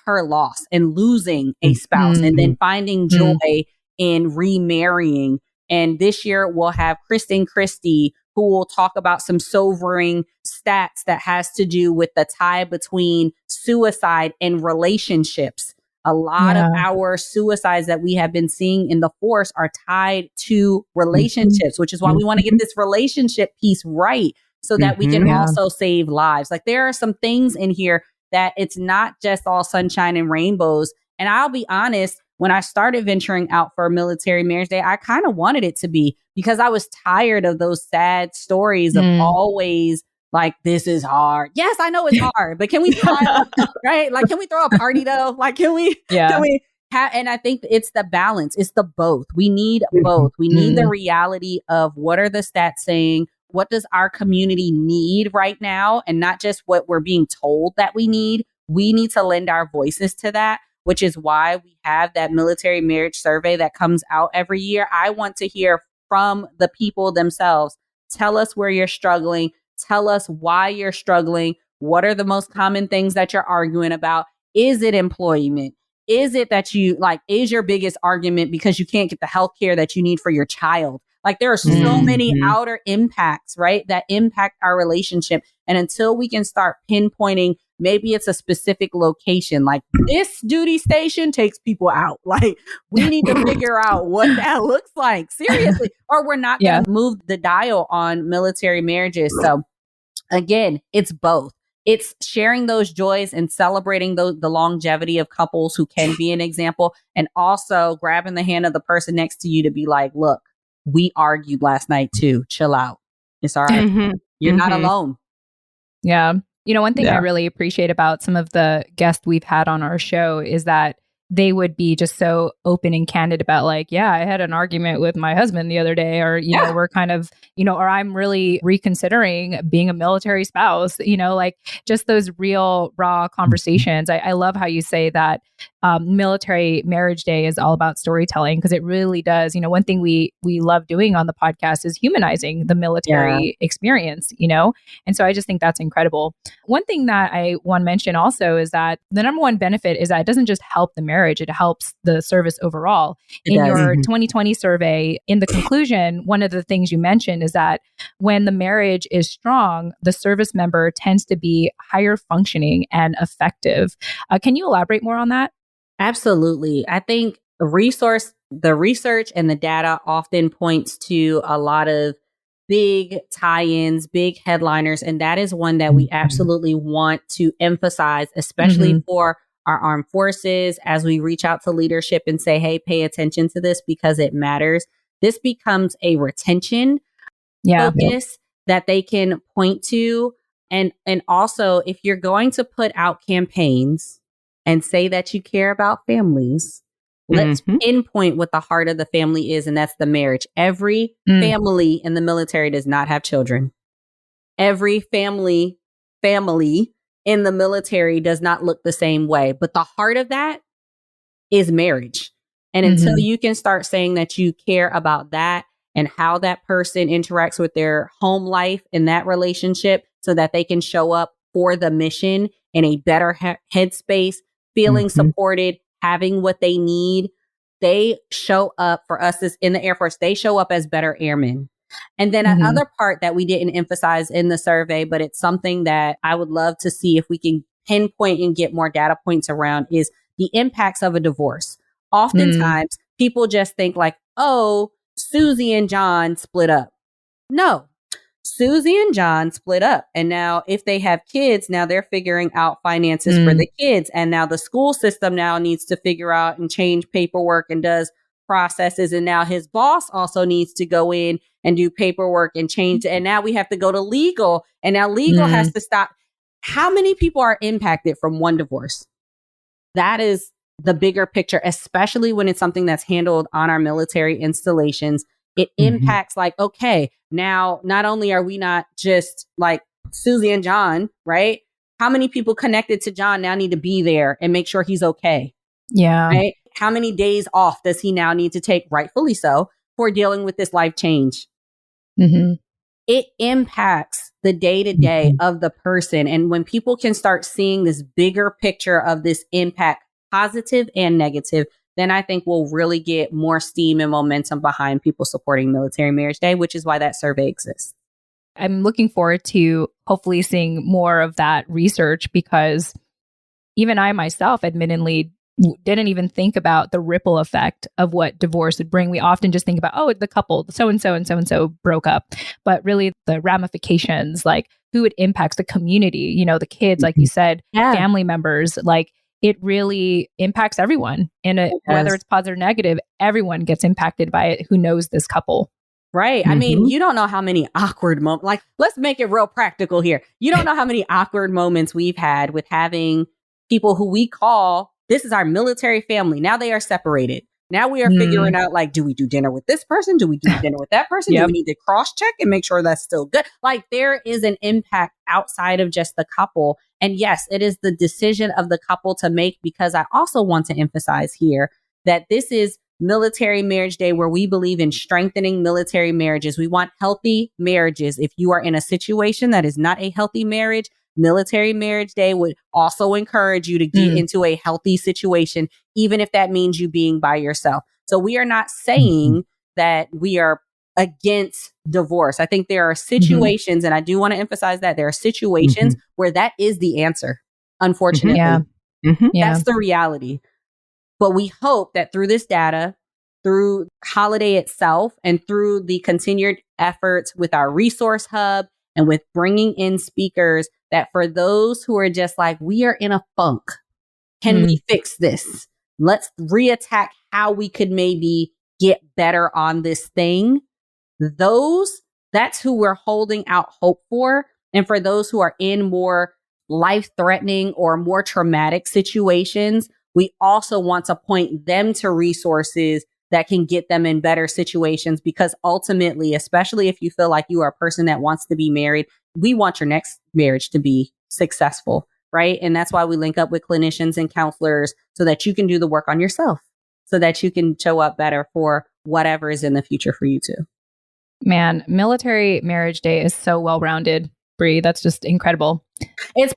her loss and losing a spouse and then finding joy in remarrying. And this year we'll have Kristen Christie, who will talk about some sobering stats that has to do with the tie between suicide and relationships. A lot of our suicides that we have been seeing in the force are tied to relationships, which is why we want to get this relationship piece right so that we can also save lives. Like there are some things in here that it's not just all sunshine and rainbows. And I'll be honest, when I started venturing out for Military Marriage Day, I kind of wanted it to be, because I was tired of those sad stories of always like, this is hard. Yes, I know it's hard, but can we smile? Right? Like, can we throw a party though? Like, can we and I think it's the balance. It's the both. We need both. We need the reality of what are the stats saying? What does our community need right now? And not just what we're being told that we need. We need to lend our voices to that, which is why we have that military marriage survey that comes out every year. I want to hear from the people themselves. Tell us where you're struggling. Tell us why you're struggling. What are the most common things that you're arguing about? Is it employment? Is it that is your biggest argument because you can't get the health care that you need for your child? Like there are so many outer impacts, right, that impact our relationship. And until we can start pinpointing, maybe it's a specific location, like this duty station takes people out. Like we need to figure out what that looks like, seriously, or we're not going to move the dial on military marriages. So again, it's both. It's sharing those joys and celebrating the longevity of couples who can be an example, and also grabbing the hand of the person next to you to be like, look, we argued last night too. Chill out. It's all right. You're not alone. Yeah. One thing I really appreciate about some of the guests we've had on our show is that they would be just so open and candid about like, yeah, I had an argument with my husband the other day, or, know, we're kind of, or I'm really reconsidering being a military spouse, like just those real raw conversations. I love how you say that Military Marriage Day is all about storytelling, because it really does. One thing we love doing on the podcast is humanizing the military experience, and so I just think that's incredible. One thing that I want to mention also is that the number one benefit is that it doesn't just help the marriage, it helps the service overall. In your 2020 survey, in the conclusion, one of the things you mentioned is that when the marriage is strong, the service member tends to be higher functioning and effective. Can you elaborate more on that? Absolutely. I think the research and the data often points to a lot of big tie-ins, big headliners, and that is one that we absolutely want to emphasize, especially for our armed forces, as we reach out to leadership and say, hey, pay attention to this because it matters. This becomes a retention focus that they can point to. And also, if you're going to put out campaigns and say that you care about families, let's pinpoint what the heart of the family is, and that's the marriage. Every family in the military does not have children. Every family in the military does not look the same way. But the heart of that is marriage. And until you can start saying that you care about that and how that person interacts with their home life in that relationship so that they can show up for the mission in a better headspace, feeling supported, having what they need, they show up for us as in the Air Force. They show up as better airmen. And then another part that we didn't emphasize in the survey, but it's something that I would love to see if we can pinpoint and get more data points around, is the impacts of a divorce. Oftentimes, people just think like, oh, Susie and John split up. No. Susie and John split up. And now if they have kids, now they're figuring out finances for the kids. And now the school system now needs to figure out and change paperwork and does processes. And now his boss also needs to go in and do paperwork and change. And now we have to go to legal. And now legal has to stop. How many people are impacted from one divorce? That is the bigger picture, especially when it's something that's handled on our military installations. It impacts like, okay, now not only are we not just like Susie and John, right? How many people connected to John now need to be there and make sure he's okay? Yeah. Right? How many days off does he now need to take, rightfully so, for dealing with this life change? It impacts the day-to-day of the person. And when people can start seeing this bigger picture of this impact, positive and negative, then I think we'll really get more steam and momentum behind people supporting Military Marriage Day, which is why that survey exists. I'm looking forward to hopefully seeing more of that research, because even I myself admittedly didn't even think about the ripple effect of what divorce would bring. We often just think about, oh, the couple, so-and-so and so-and-so broke up. But really the ramifications, like who it impacts, the community, you know, the kids, like you said, family members, like it really impacts everyone. And whether it's positive or negative, everyone gets impacted by it who knows this couple. Right. I mean, you don't know how many awkward moments, like, let's make it real practical here. You don't know how many awkward moments we've had with having people who we call, this is our military family. Now they are separated. Now we are figuring out, like, do we do dinner with this person? Do we do dinner with that person? Do we need to cross check and make sure that's still good? Like, there is an impact outside of just the couple. And yes, it is the decision of the couple to make, because I also want to emphasize here that this is Military Marriage Day, where we believe in strengthening military marriages. We want healthy marriages. If you are in a situation that is not a healthy marriage, Military Marriage Day would also encourage you to get into a healthy situation, even if that means you being by yourself. So we are not saying that we are against divorce. I think there are situations, and I do want to emphasize that there are situations where that is the answer, unfortunately. That's the reality. But we hope that through this data, through holiday itself, and through the continued efforts with our resource hub and with bringing in speakers, that for those who are just like, we are in a funk, can we fix this? Let's reattack how we could maybe get better on this thing. That's who we're holding out hope for. And for those who are in more life-threatening or more traumatic situations, we also want to point them to resources that can get them in better situations, because ultimately, especially if you feel like you are a person that wants to be married, we want your next marriage to be successful, right? And that's why we link up with clinicians and counselors, so that you can do the work on yourself, so that you can show up better for whatever is in the future for you too. Man, Military Marriage Day is so well-rounded, Bree. That's just incredible. It's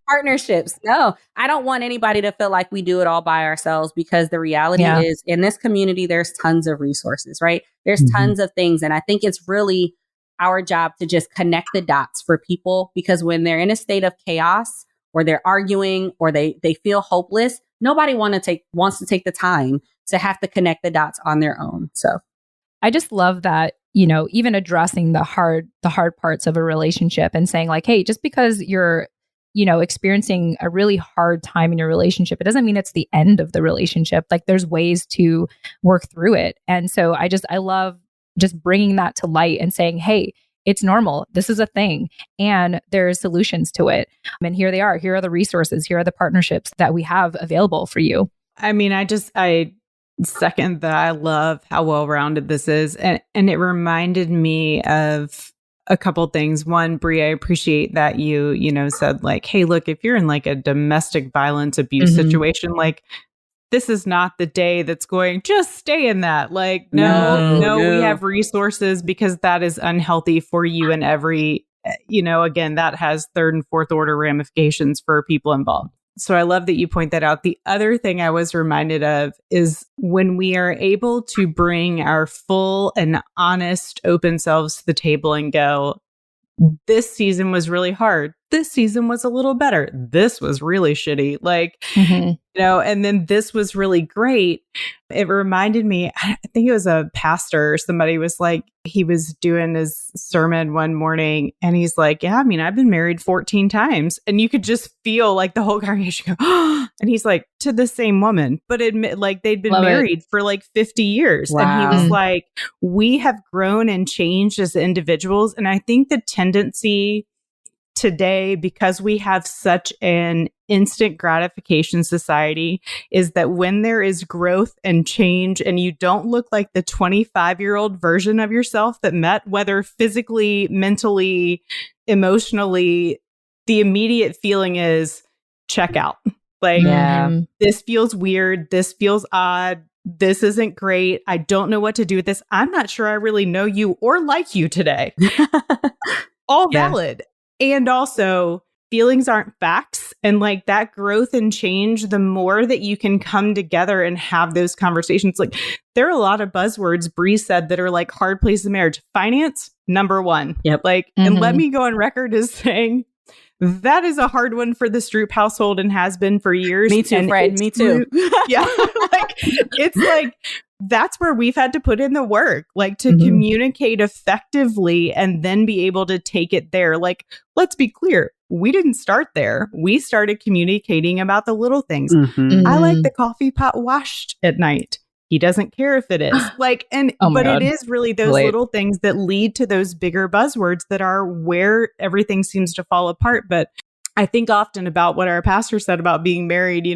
partnerships. No, I don't want anybody to feel like we do it all by ourselves, because the reality is, in this community, there's tons of resources, right? There's tons of things. And I think it's really our job to just connect the dots for people, because when they're in a state of chaos, or they're arguing, or they feel hopeless, nobody wants to take the time to have to connect the dots on their own. So I just love that, you know, even addressing the hard parts of a relationship and saying like, hey, just because you're, you know, experiencing a really hard time in your relationship, it doesn't mean it's the end of the relationship. Like, there's ways to work through it. And so I love just bringing that to light and saying, hey, it's normal. This is a thing. And there's solutions to it. And here they are. Here are the resources. Here are the partnerships that we have available for you. I mean, I second that. I love how well-rounded this is. And it reminded me of a couple things. One, Bree, I appreciate that you said like, hey, look, if you're in like a domestic violence abuse situation, like, this is not the day that's going, just stay in that. Like, no, we have resources, because that is unhealthy for you, and every, again, that has third and fourth order ramifications for people involved. So I love that you point that out. The other thing I was reminded of is when we are able to bring our full and honest, open selves to the table and go, this season was really hard. this season was a little better. This was really shitty. Like, and then this was really great. It reminded me, I think it was a pastor or somebody was like, he was doing his sermon one morning and he's like, yeah, I mean, I've been married 14 times. And you could just feel like the whole congregation go, oh, and he's like, to the same woman, but like they'd been married for like 50 years. Wow. And he was like, we have grown and changed as individuals. And I think the tendency today, because we have such an instant gratification society, is that when there is growth and change and you don't look like the 25-year-old version of yourself that met, whether physically, mentally, emotionally, the immediate feeling is check out. Like, this feels weird. This feels odd. This isn't great. I don't know what to do with this. I'm not sure I really know you or like you today. All valid. And also, feelings aren't facts. And like that growth and change, the more that you can come together and have those conversations, like there are a lot of buzzwords Bree said that are like hard places in marriage. Finance, number one. Yep. Like, and let me go on record as saying that is a hard one for the Stroop household and has been for years. Me too, Fred. Me too. Yeah. Like, it's like, that's where we've had to put in the work, like to communicate effectively and then be able to take it there. Like, let's be clear. We didn't start there. We started communicating about the little things. I like the coffee pot washed at night. He doesn't care if it is. Like, and, but it is really those little things that lead to those bigger buzzwords that are where everything seems to fall apart. But I think often about what our pastor said about being married,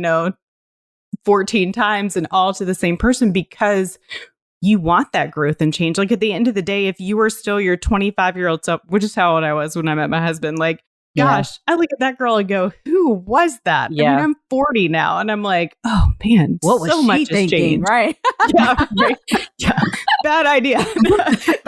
14 times and all to the same person, because you want that growth and change. Like at the end of the day, if you were still your 25-year-old self, which is how old I was when I met my husband, like, gosh, I look at that girl and go, who was that? Yeah. I mean, I'm 40 now and I'm like, oh man, what was so she much thinking? Has changed. Right. Bad idea.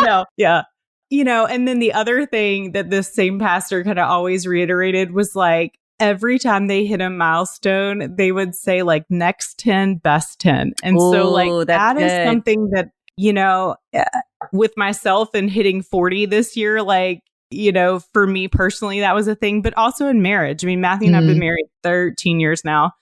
No. Yeah. And then the other thing that this same pastor kind of always reiterated was like, every time they hit a milestone, they would say like next 10, best 10. And so like that is something that, with myself and hitting 40 this year, like, for me personally, that was a thing, but also in marriage. I mean, Matthew and I have been married 13 years now.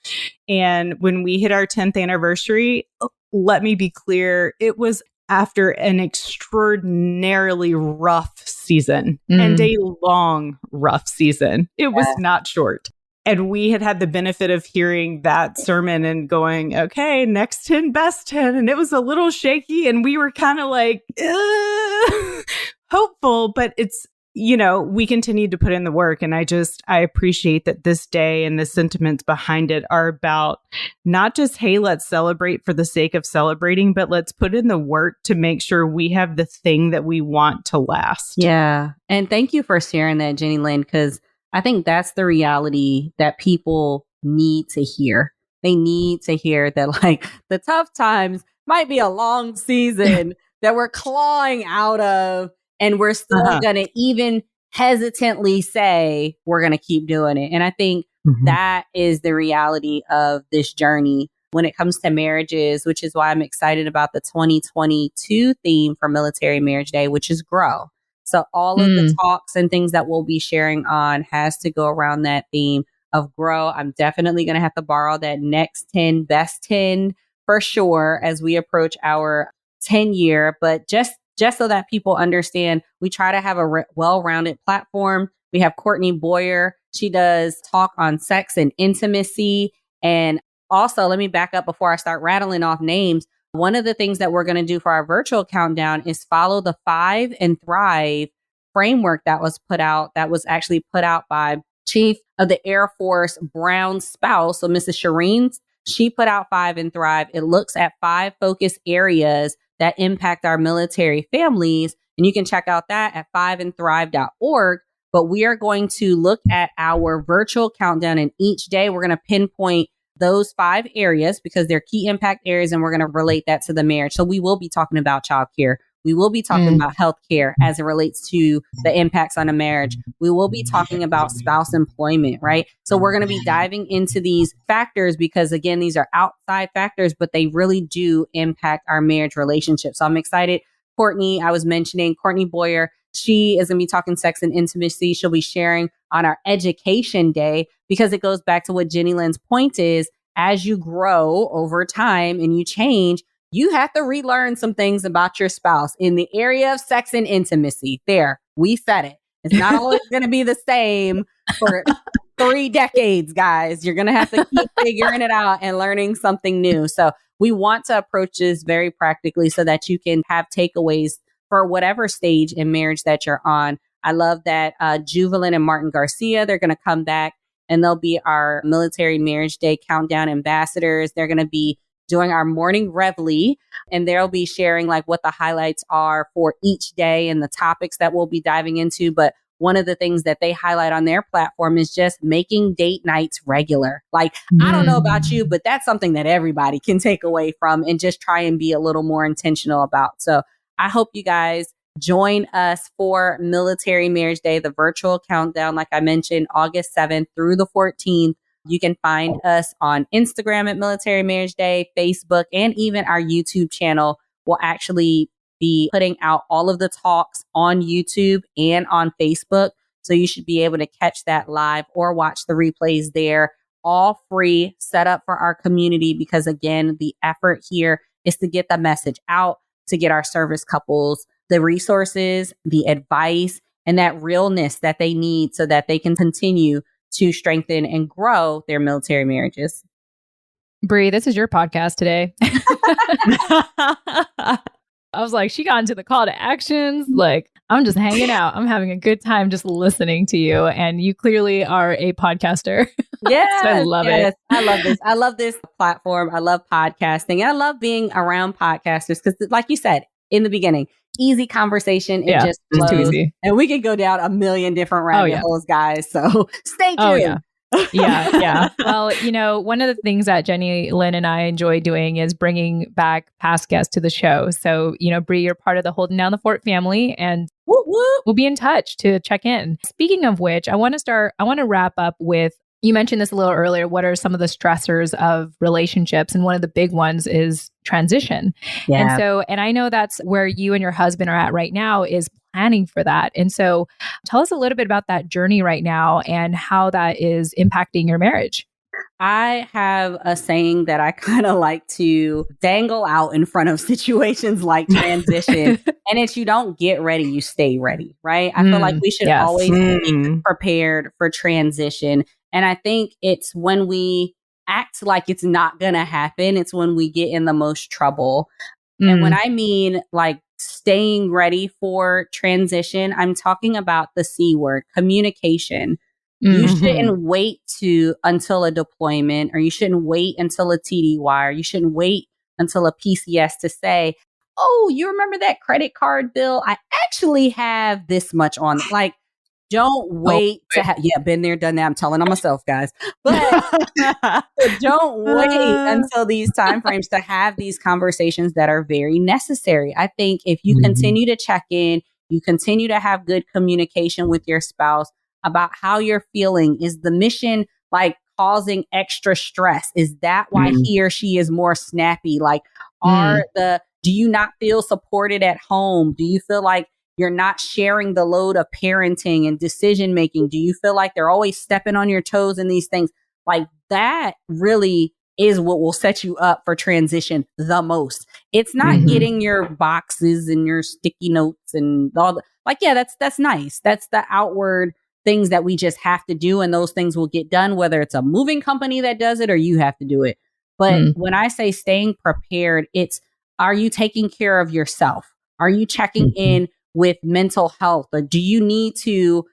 And when we hit our 10th anniversary, let me be clear, it was after an extraordinarily rough season and a long, rough season. It was not short. And we had the benefit of hearing that sermon and going, okay, next 10, best 10. And it was a little shaky and we were kind of like, hopeful, but it's, we continued to put in the work. And I appreciate that this day and the sentiments behind it are about not just, hey, let's celebrate for the sake of celebrating, but let's put in the work to make sure we have the thing that we want to last. Yeah. And thank you for sharing that, Jenny Lynn, because I think that's the reality that people need to hear. They need to hear that like the tough times might be a long season that we're clawing out of. And we're still going to even hesitantly say we're going to keep doing it. And I think that is the reality of this journey when it comes to marriages, which is why I'm excited about the 2022 theme for Military Marriage Day, which is grow. So all of the talks and things that we'll be sharing on has to go around that theme of grow. I'm definitely going to have to borrow that next 10, best 10 for sure as we approach our 10 year, but just so that people understand, we try to have a well-rounded platform. We have Courtney Boyer. She does talk on sex and intimacy. And also, let me back up before I start rattling off names. One of the things that we're going to do for our virtual countdown is follow the 5 and Thrive framework that was actually put out by Chief of the Air Force Brown's spouse. So Mrs. Shireen, she put out 5 and Thrive. It looks at 5 focus areas that impact our military families. And you can check out that at 5andthrive.org. But we are going to look at our virtual countdown, and each day we're going to pinpoint those 5 areas because they're key impact areas, and we're going to relate that to the marriage. So we will be talking about childcare. We will be talking about healthcare as it relates to the impacts on a marriage. We will be talking about spouse employment, right? So we're going to be diving into these factors because, again, these are outside factors, but they really do impact our marriage relationship. So I'm excited. Courtney, I was mentioning Courtney Boyer. She is going to be talking sex and intimacy. She'll be sharing on our education day, because it goes back to what Jenny Lynn's point is. As you grow over time and you change, you have to relearn some things about your spouse in the area of sex and intimacy. There, we said it. It's not always going to be the same for 3 decades, guys. You're going to have to keep figuring it out and learning something new. So we want to approach this very practically so that you can have takeaways for whatever stage in marriage that you're on. I love that Juvalin and Martin Garcia, they're going to come back and they'll be our Military Marriage Day Countdown ambassadors. They're going to be doing our morning reveille, and they'll be sharing like what the highlights are for each day and the topics that we'll be diving into. But one of the things that they highlight on their platform is just making date nights regular. Like, I don't know about you, but that's something that everybody can take away from and just try and be a little more intentional about. So I hope you guys join us for Military Marriage Day, the virtual countdown, like I mentioned, August 7th through the 14th. You can find us on Instagram at Military Marriage Day, Facebook, and even our YouTube channel will actually be putting out all of the talks on YouTube and on Facebook. So you should be able to catch that live or watch the replays there. All free, set up for our community, because again, the effort here is to get the message out, to get our service couples the resources, the advice, and that realness that they need so that they can continue to strengthen and grow their military marriages. Bree, this is your podcast today. I was like, she got into the call to actions. Like, I'm just hanging out. I'm having a good time just listening to you. And you clearly are a podcaster. Yes, so I love it. I love this. I love this platform. I love podcasting. I love being around podcasters because, like you said in the beginning, easy conversation. It just flows. Too easy. And we could go down a million different rabbit holes, guys. So stay tuned. Yeah. Well, one of the things that Jenny Lynn and I enjoy doing is bringing back past guests to the show. So, Bree, you're part of the Holding Down the Fort family, and we'll be in touch to check in. Speaking of which, I want to wrap up with, you mentioned this a little earlier. What are some of the stressors of relationships? And one of the big ones is transition. Yeah. And I know that's where you and your husband are at right now, is planning for that. And so tell us a little bit about that journey right now and how that is impacting your marriage. I have a saying that I kind of like to dangle out in front of situations like transition. And it's, you don't get ready, you stay ready, right? I feel like we should always be prepared for transition. And I think it's when we act like it's not going to happen, it's when we get in the most trouble. And when I mean like staying ready for transition, I'm talking about the C word, communication. You shouldn't wait until a deployment, or you shouldn't wait until a TDY, or you shouldn't wait until a PCS to say, oh, you remember that credit card bill? I actually have this much on it. Like, don't wait to have, been there, done that. I'm telling on myself, guys, but don't wait until these timeframes to have these conversations that are very necessary. I think if you continue to check in, you continue to have good communication with your spouse about how you're feeling. Is the mission like causing extra stress? Is that why he or she is more snappy? Like, do you not feel supported at home? Do you feel like you're not sharing the load of parenting and decision making? Do you feel like they're always stepping on your toes in these things? Like, that really is what will set you up for transition the most. It's not getting your boxes and your sticky notes and all the, that's nice. That's the outward things that we just have to do. And those things will get done, whether it's a moving company that does it or you have to do it. But when I say staying prepared, it's, are you taking care of yourself? Are you checking in with mental health? Or do you need to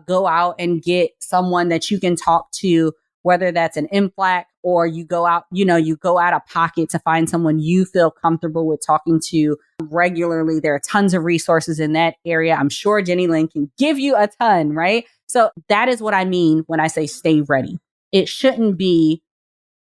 go out and get someone that you can talk to, whether that's an MFLAC or you go out, you go out of pocket to find someone you feel comfortable with talking to regularly. There are tons of resources in that area. I'm sure Jenny Lynn can give you a ton, right? So that is what I mean when I say stay ready. It shouldn't be,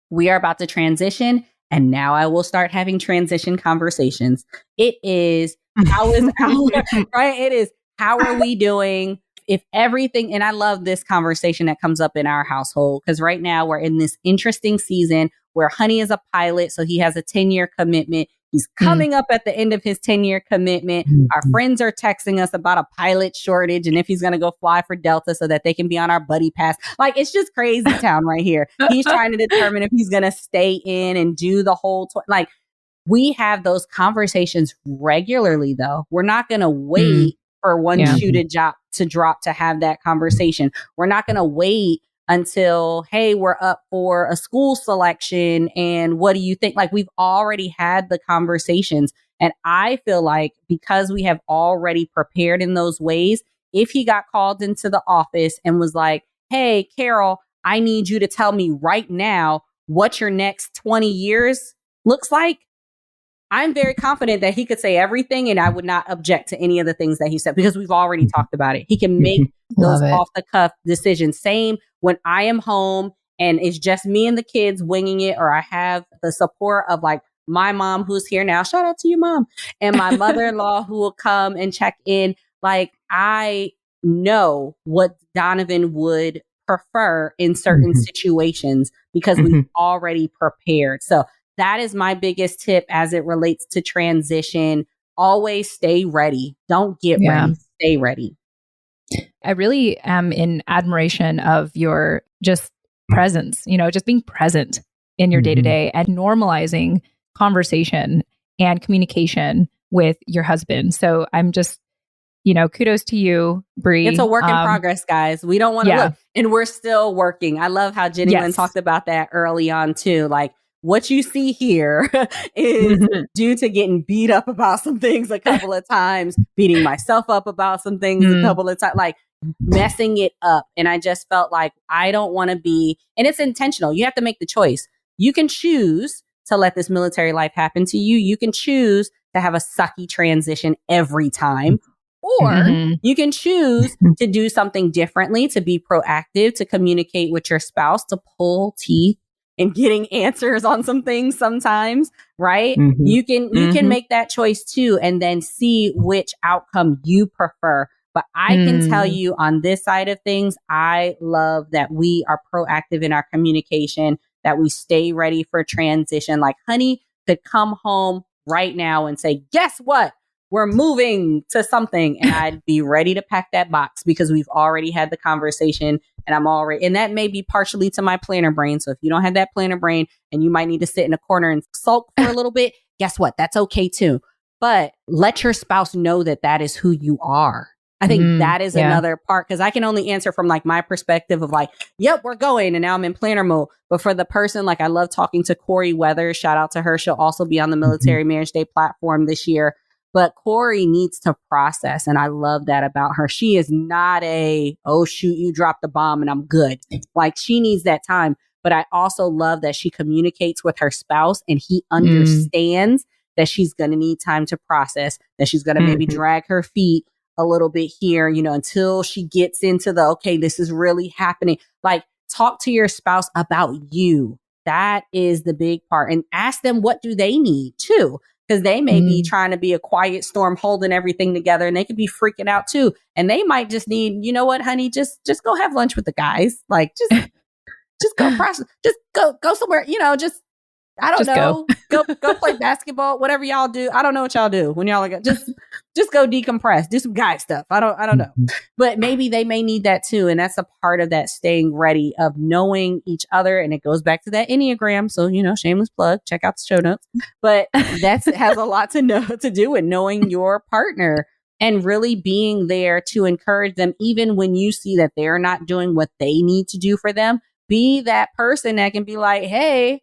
we are about to transition and now I will start having transition conversations. It is, right? It is, how are we doing? If everything, and I love this conversation that comes up in our household, because right now we're in this interesting season where Honey is a pilot. So he has a 10-year commitment. He's coming up at the end of his 10-year commitment. Our friends are texting us about a pilot shortage and if he's going to go fly for Delta so that they can be on our buddy pass. Like, it's just crazy town right here. He's trying to determine if he's going to stay in and do the whole, like, we have those conversations regularly, though. We're not going to wait for one shoe to drop to have that conversation. We're not going to wait until, hey, we're up for a school selection and what do you think? Like, we've already had the conversations. And I feel like because we have already prepared in those ways, if he got called into the office and was like, hey, Carol, I need you to tell me right now what your next 20 years looks like, I'm very confident that he could say everything and I would not object to any of the things that he said because we've already talked about it. He can make those off the cuff decisions. Same when I am home and it's just me and the kids winging it, or I have the support of like my mom who's here now. Shout out to your mom, and my mother-in-law who will come and check in. Like, I know what Donovan would prefer in certain situations because we've already prepared. So that is my biggest tip as it relates to transition. Always stay ready. Don't get ready. Stay ready. I really am in admiration of your just presence, just being present in your day-to-day and normalizing conversation and communication with your husband. So I'm just, kudos to you, Bree. It's a work in progress, guys. We don't want to look, and we're still working. I love how Jenny Lynn talked about that early on too. Like, what you see here is due to getting beat up about some things a couple of times, beating myself up about some things a couple of times, like messing it up. And I just felt like I don't want to be, and it's intentional. You have to make the choice. You can choose to let this military life happen to you. You can choose to have a sucky transition every time. Or you can choose to do something differently, to be proactive, to communicate with your spouse, to pull teeth and getting answers on some things sometimes, right? You can make that choice too, and then see which outcome you prefer. But I can tell you on this side of things, I love that we are proactive in our communication, that we stay ready for transition. Like, honey could come home right now and say, guess what? We're moving to something. And I'd be ready to pack that box because we've already had the conversation and that may be partially to my planner brain. So if you don't have that planner brain and you might need to sit in a corner and sulk for a little bit, guess what? That's okay too. But let your spouse know that that is who you are. I think that is another part, because I can only answer from like my perspective of like, yep, we're going. And now I'm in planner mode. But for the person, like, I love talking to Corey Weathers. Shout out to her. She'll also be on the Military Marriage Day platform this year. But Corey needs to process. And I love that about her. She is not oh, shoot, you dropped the bomb and I'm good. Like, she needs that time. But I also love that she communicates with her spouse and he understands that she's going to need time to process, that she's going to maybe drag her feet a little bit here, until she gets into okay, this is really happening. Like, talk to your spouse about you. That is the big part. And ask them, what do they need too? Because they may be trying to be a quiet storm holding everything together, and they could be freaking out too. And they might just need, you know what, honey, just go have lunch with the guys. Like, just go process, just go somewhere, just, I don't know, go play basketball, whatever y'all do. I don't know what y'all do when y'all are just go decompress, do some guy stuff. I don't know, but maybe they may need that too. And that's a part of that staying ready, of knowing each other. And it goes back to that Enneagram. So, shameless plug, check out the show notes, but that has a lot to do with knowing your partner and really being there to encourage them. Even when you see that they're not doing what they need to do for them, be that person that can be like, hey,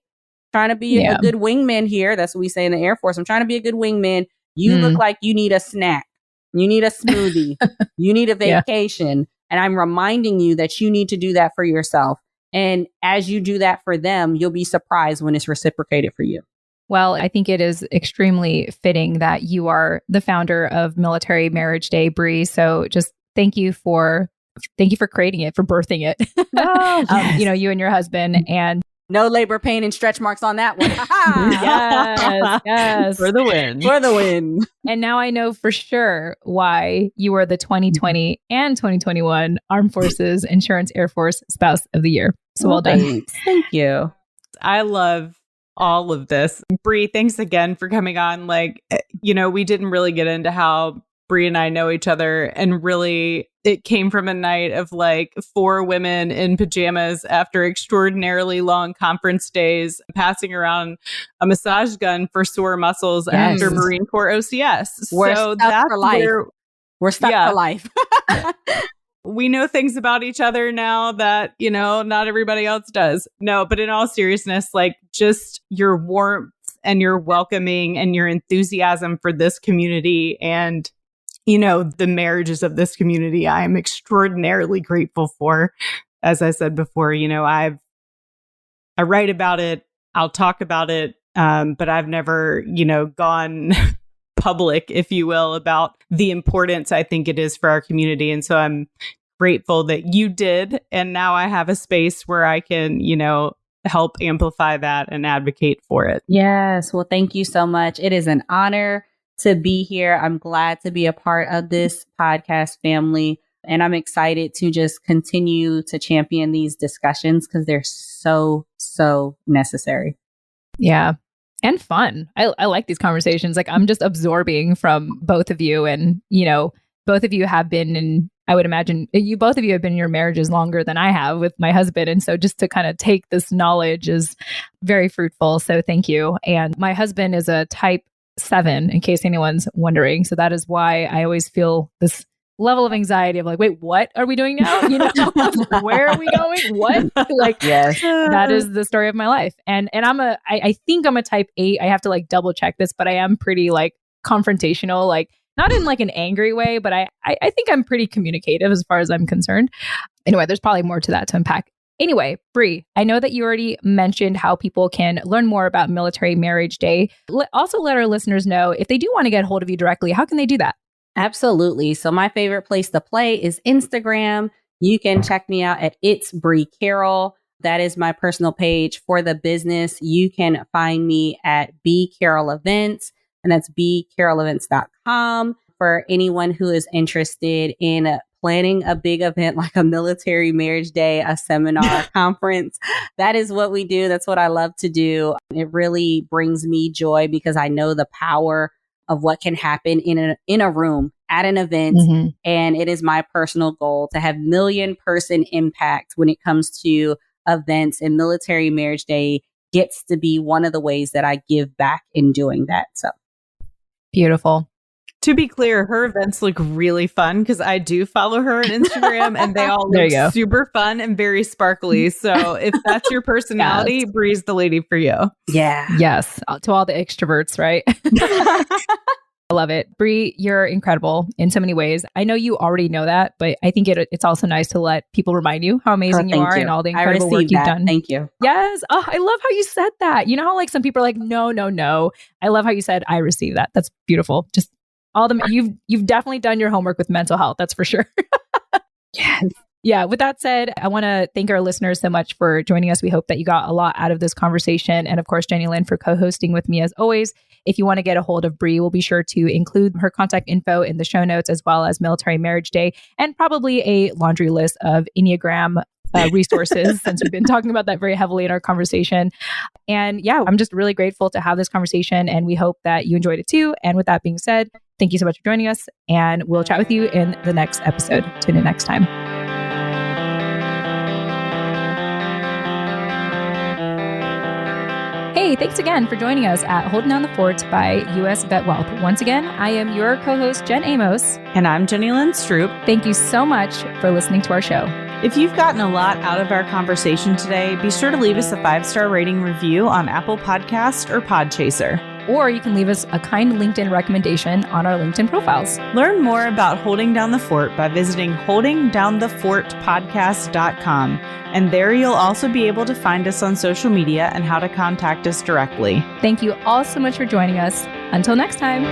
trying to be a good wingman here. That's what we say in the Air Force. I'm trying to be a good wingman. You look like you need a snack. You need a smoothie. You need a vacation. And I'm reminding you that you need to do that for yourself. And as you do that for them, you'll be surprised when it's reciprocated for you. Well, I think it is extremely fitting that you are the founder of Military Marriage Day, Bree. So just thank you for creating it, for birthing it. Oh, yes. You and your husband, and no labor, pain, and stretch marks on that one. Yes. For the win. For the win. And now I know for sure why you were the 2020 and 2021 Armed Forces Insurance Air Force Spouse of the Year. So well done. Thanks. Thank you. I love all of this. Bree, thanks again for coming on. Like, we didn't really get into how Bree and I know each other, and really it came from a night of like 4 women in pajamas after extraordinarily long conference days, passing around a massage gun for sore muscles after Marine Corps OCS. We're stuck for life. We're stuck for life. We know things about each other now that, not everybody else does. No, but in all seriousness, like just your warmth and your welcoming and your enthusiasm for this community and the marriages of this community, I am extraordinarily grateful for. As I said before, I write about it, I'll talk about it, but I've never, gone public, if you will, about the importance I think it is for our community. And so I'm grateful that you did. And now I have a space where I can, help amplify that and advocate for it. Yes. Well, thank you so much. It is an honor to be here. I'm glad to be a part of this podcast family. And I'm excited to just continue to champion these discussions because they're so, so necessary. Yeah. And fun. I like these conversations. Like I'm just absorbing from both of you. And, both of you have been in, I would imagine both of you have been in your marriages longer than I have with my husband. And so just to kind of take this knowledge is very fruitful. So thank you. And my husband is a type 7, in case anyone's wondering. So that is why I always feel this level of anxiety of like, wait, what are we doing now? Where are we going? What? Like, yes, that is the story of my life. And I think I'm a type 8. I have to like double check this, but I am pretty like confrontational, like not in like an angry way, but I think I'm pretty communicative as far as I'm concerned. Anyway, there's probably more to that to unpack. Anyway, Bree, I know that you already mentioned how people can learn more about Military Marriage Day. Also let our listeners know if they do want to get a hold of you directly, how can they do that? Absolutely. So my favorite place to play is Instagram. You can check me out at It's Bree Carroll. That is my personal page. For the business, you can find me at B Carroll Events, and that's bcarrollevents.com. For anyone who is interested in planning a big event like a Military Marriage Day, a seminar, conference, that is what we do. That's what I love to do. It really brings me joy because I know the power of what can happen in a room at an event. Mm-hmm. And it is my personal goal to have 1 million person impact when it comes to events, and Military Marriage Day gets to be one of the ways that I give back in doing that. So beautiful. To be clear, her events look really fun because I do follow her on Instagram and they all look super fun and very sparkly. So if that's your personality, yes. Bree's the lady for you. Yeah. Yes. To all the extroverts, right? I love it. Bree, you're incredible in so many ways. I know you already know that, but I think it's also nice to let people remind you how amazing you are and all the incredible work you've done. Thank you. Yes. Oh, I love how you said that. You know how like some people are like, no. I love how you said, I receive that. That's beautiful. Just all the you've definitely done your homework with mental health. That's for sure. Yes. Yeah. With that said, I want to thank our listeners so much for joining us. We hope that you got a lot out of this conversation. And of course, Jenny Lynn for co-hosting with me as always. If you want to get a hold of Bree, we'll be sure to include her contact info in the show notes, as well as Military Marriage Day, and probably a laundry list of Enneagram resources, since we've been talking about that very heavily in our conversation. And yeah, I'm just really grateful to have this conversation, and we hope that you enjoyed it too. And with that being said, thank you so much for joining us, and we'll chat with you in the next episode. Tune in next time. Hey, thanks again for joining us at Holding Down the Fort by US VetWealth. Once again, I am your co-host, Jen Amos. And I'm Jenny Lynn Stroop. Thank you so much for listening to our show. If you've gotten a lot out of our conversation today, be sure to leave us a 5-star rating review on Apple Podcast or Podchaser. Or you can leave us a kind LinkedIn recommendation on our LinkedIn profiles. Learn more about Holding Down the Fort by visiting holdingdownthefortpodcast.com. And there you'll also be able to find us on social media and how to contact us directly. Thank you all so much for joining us. Until next time.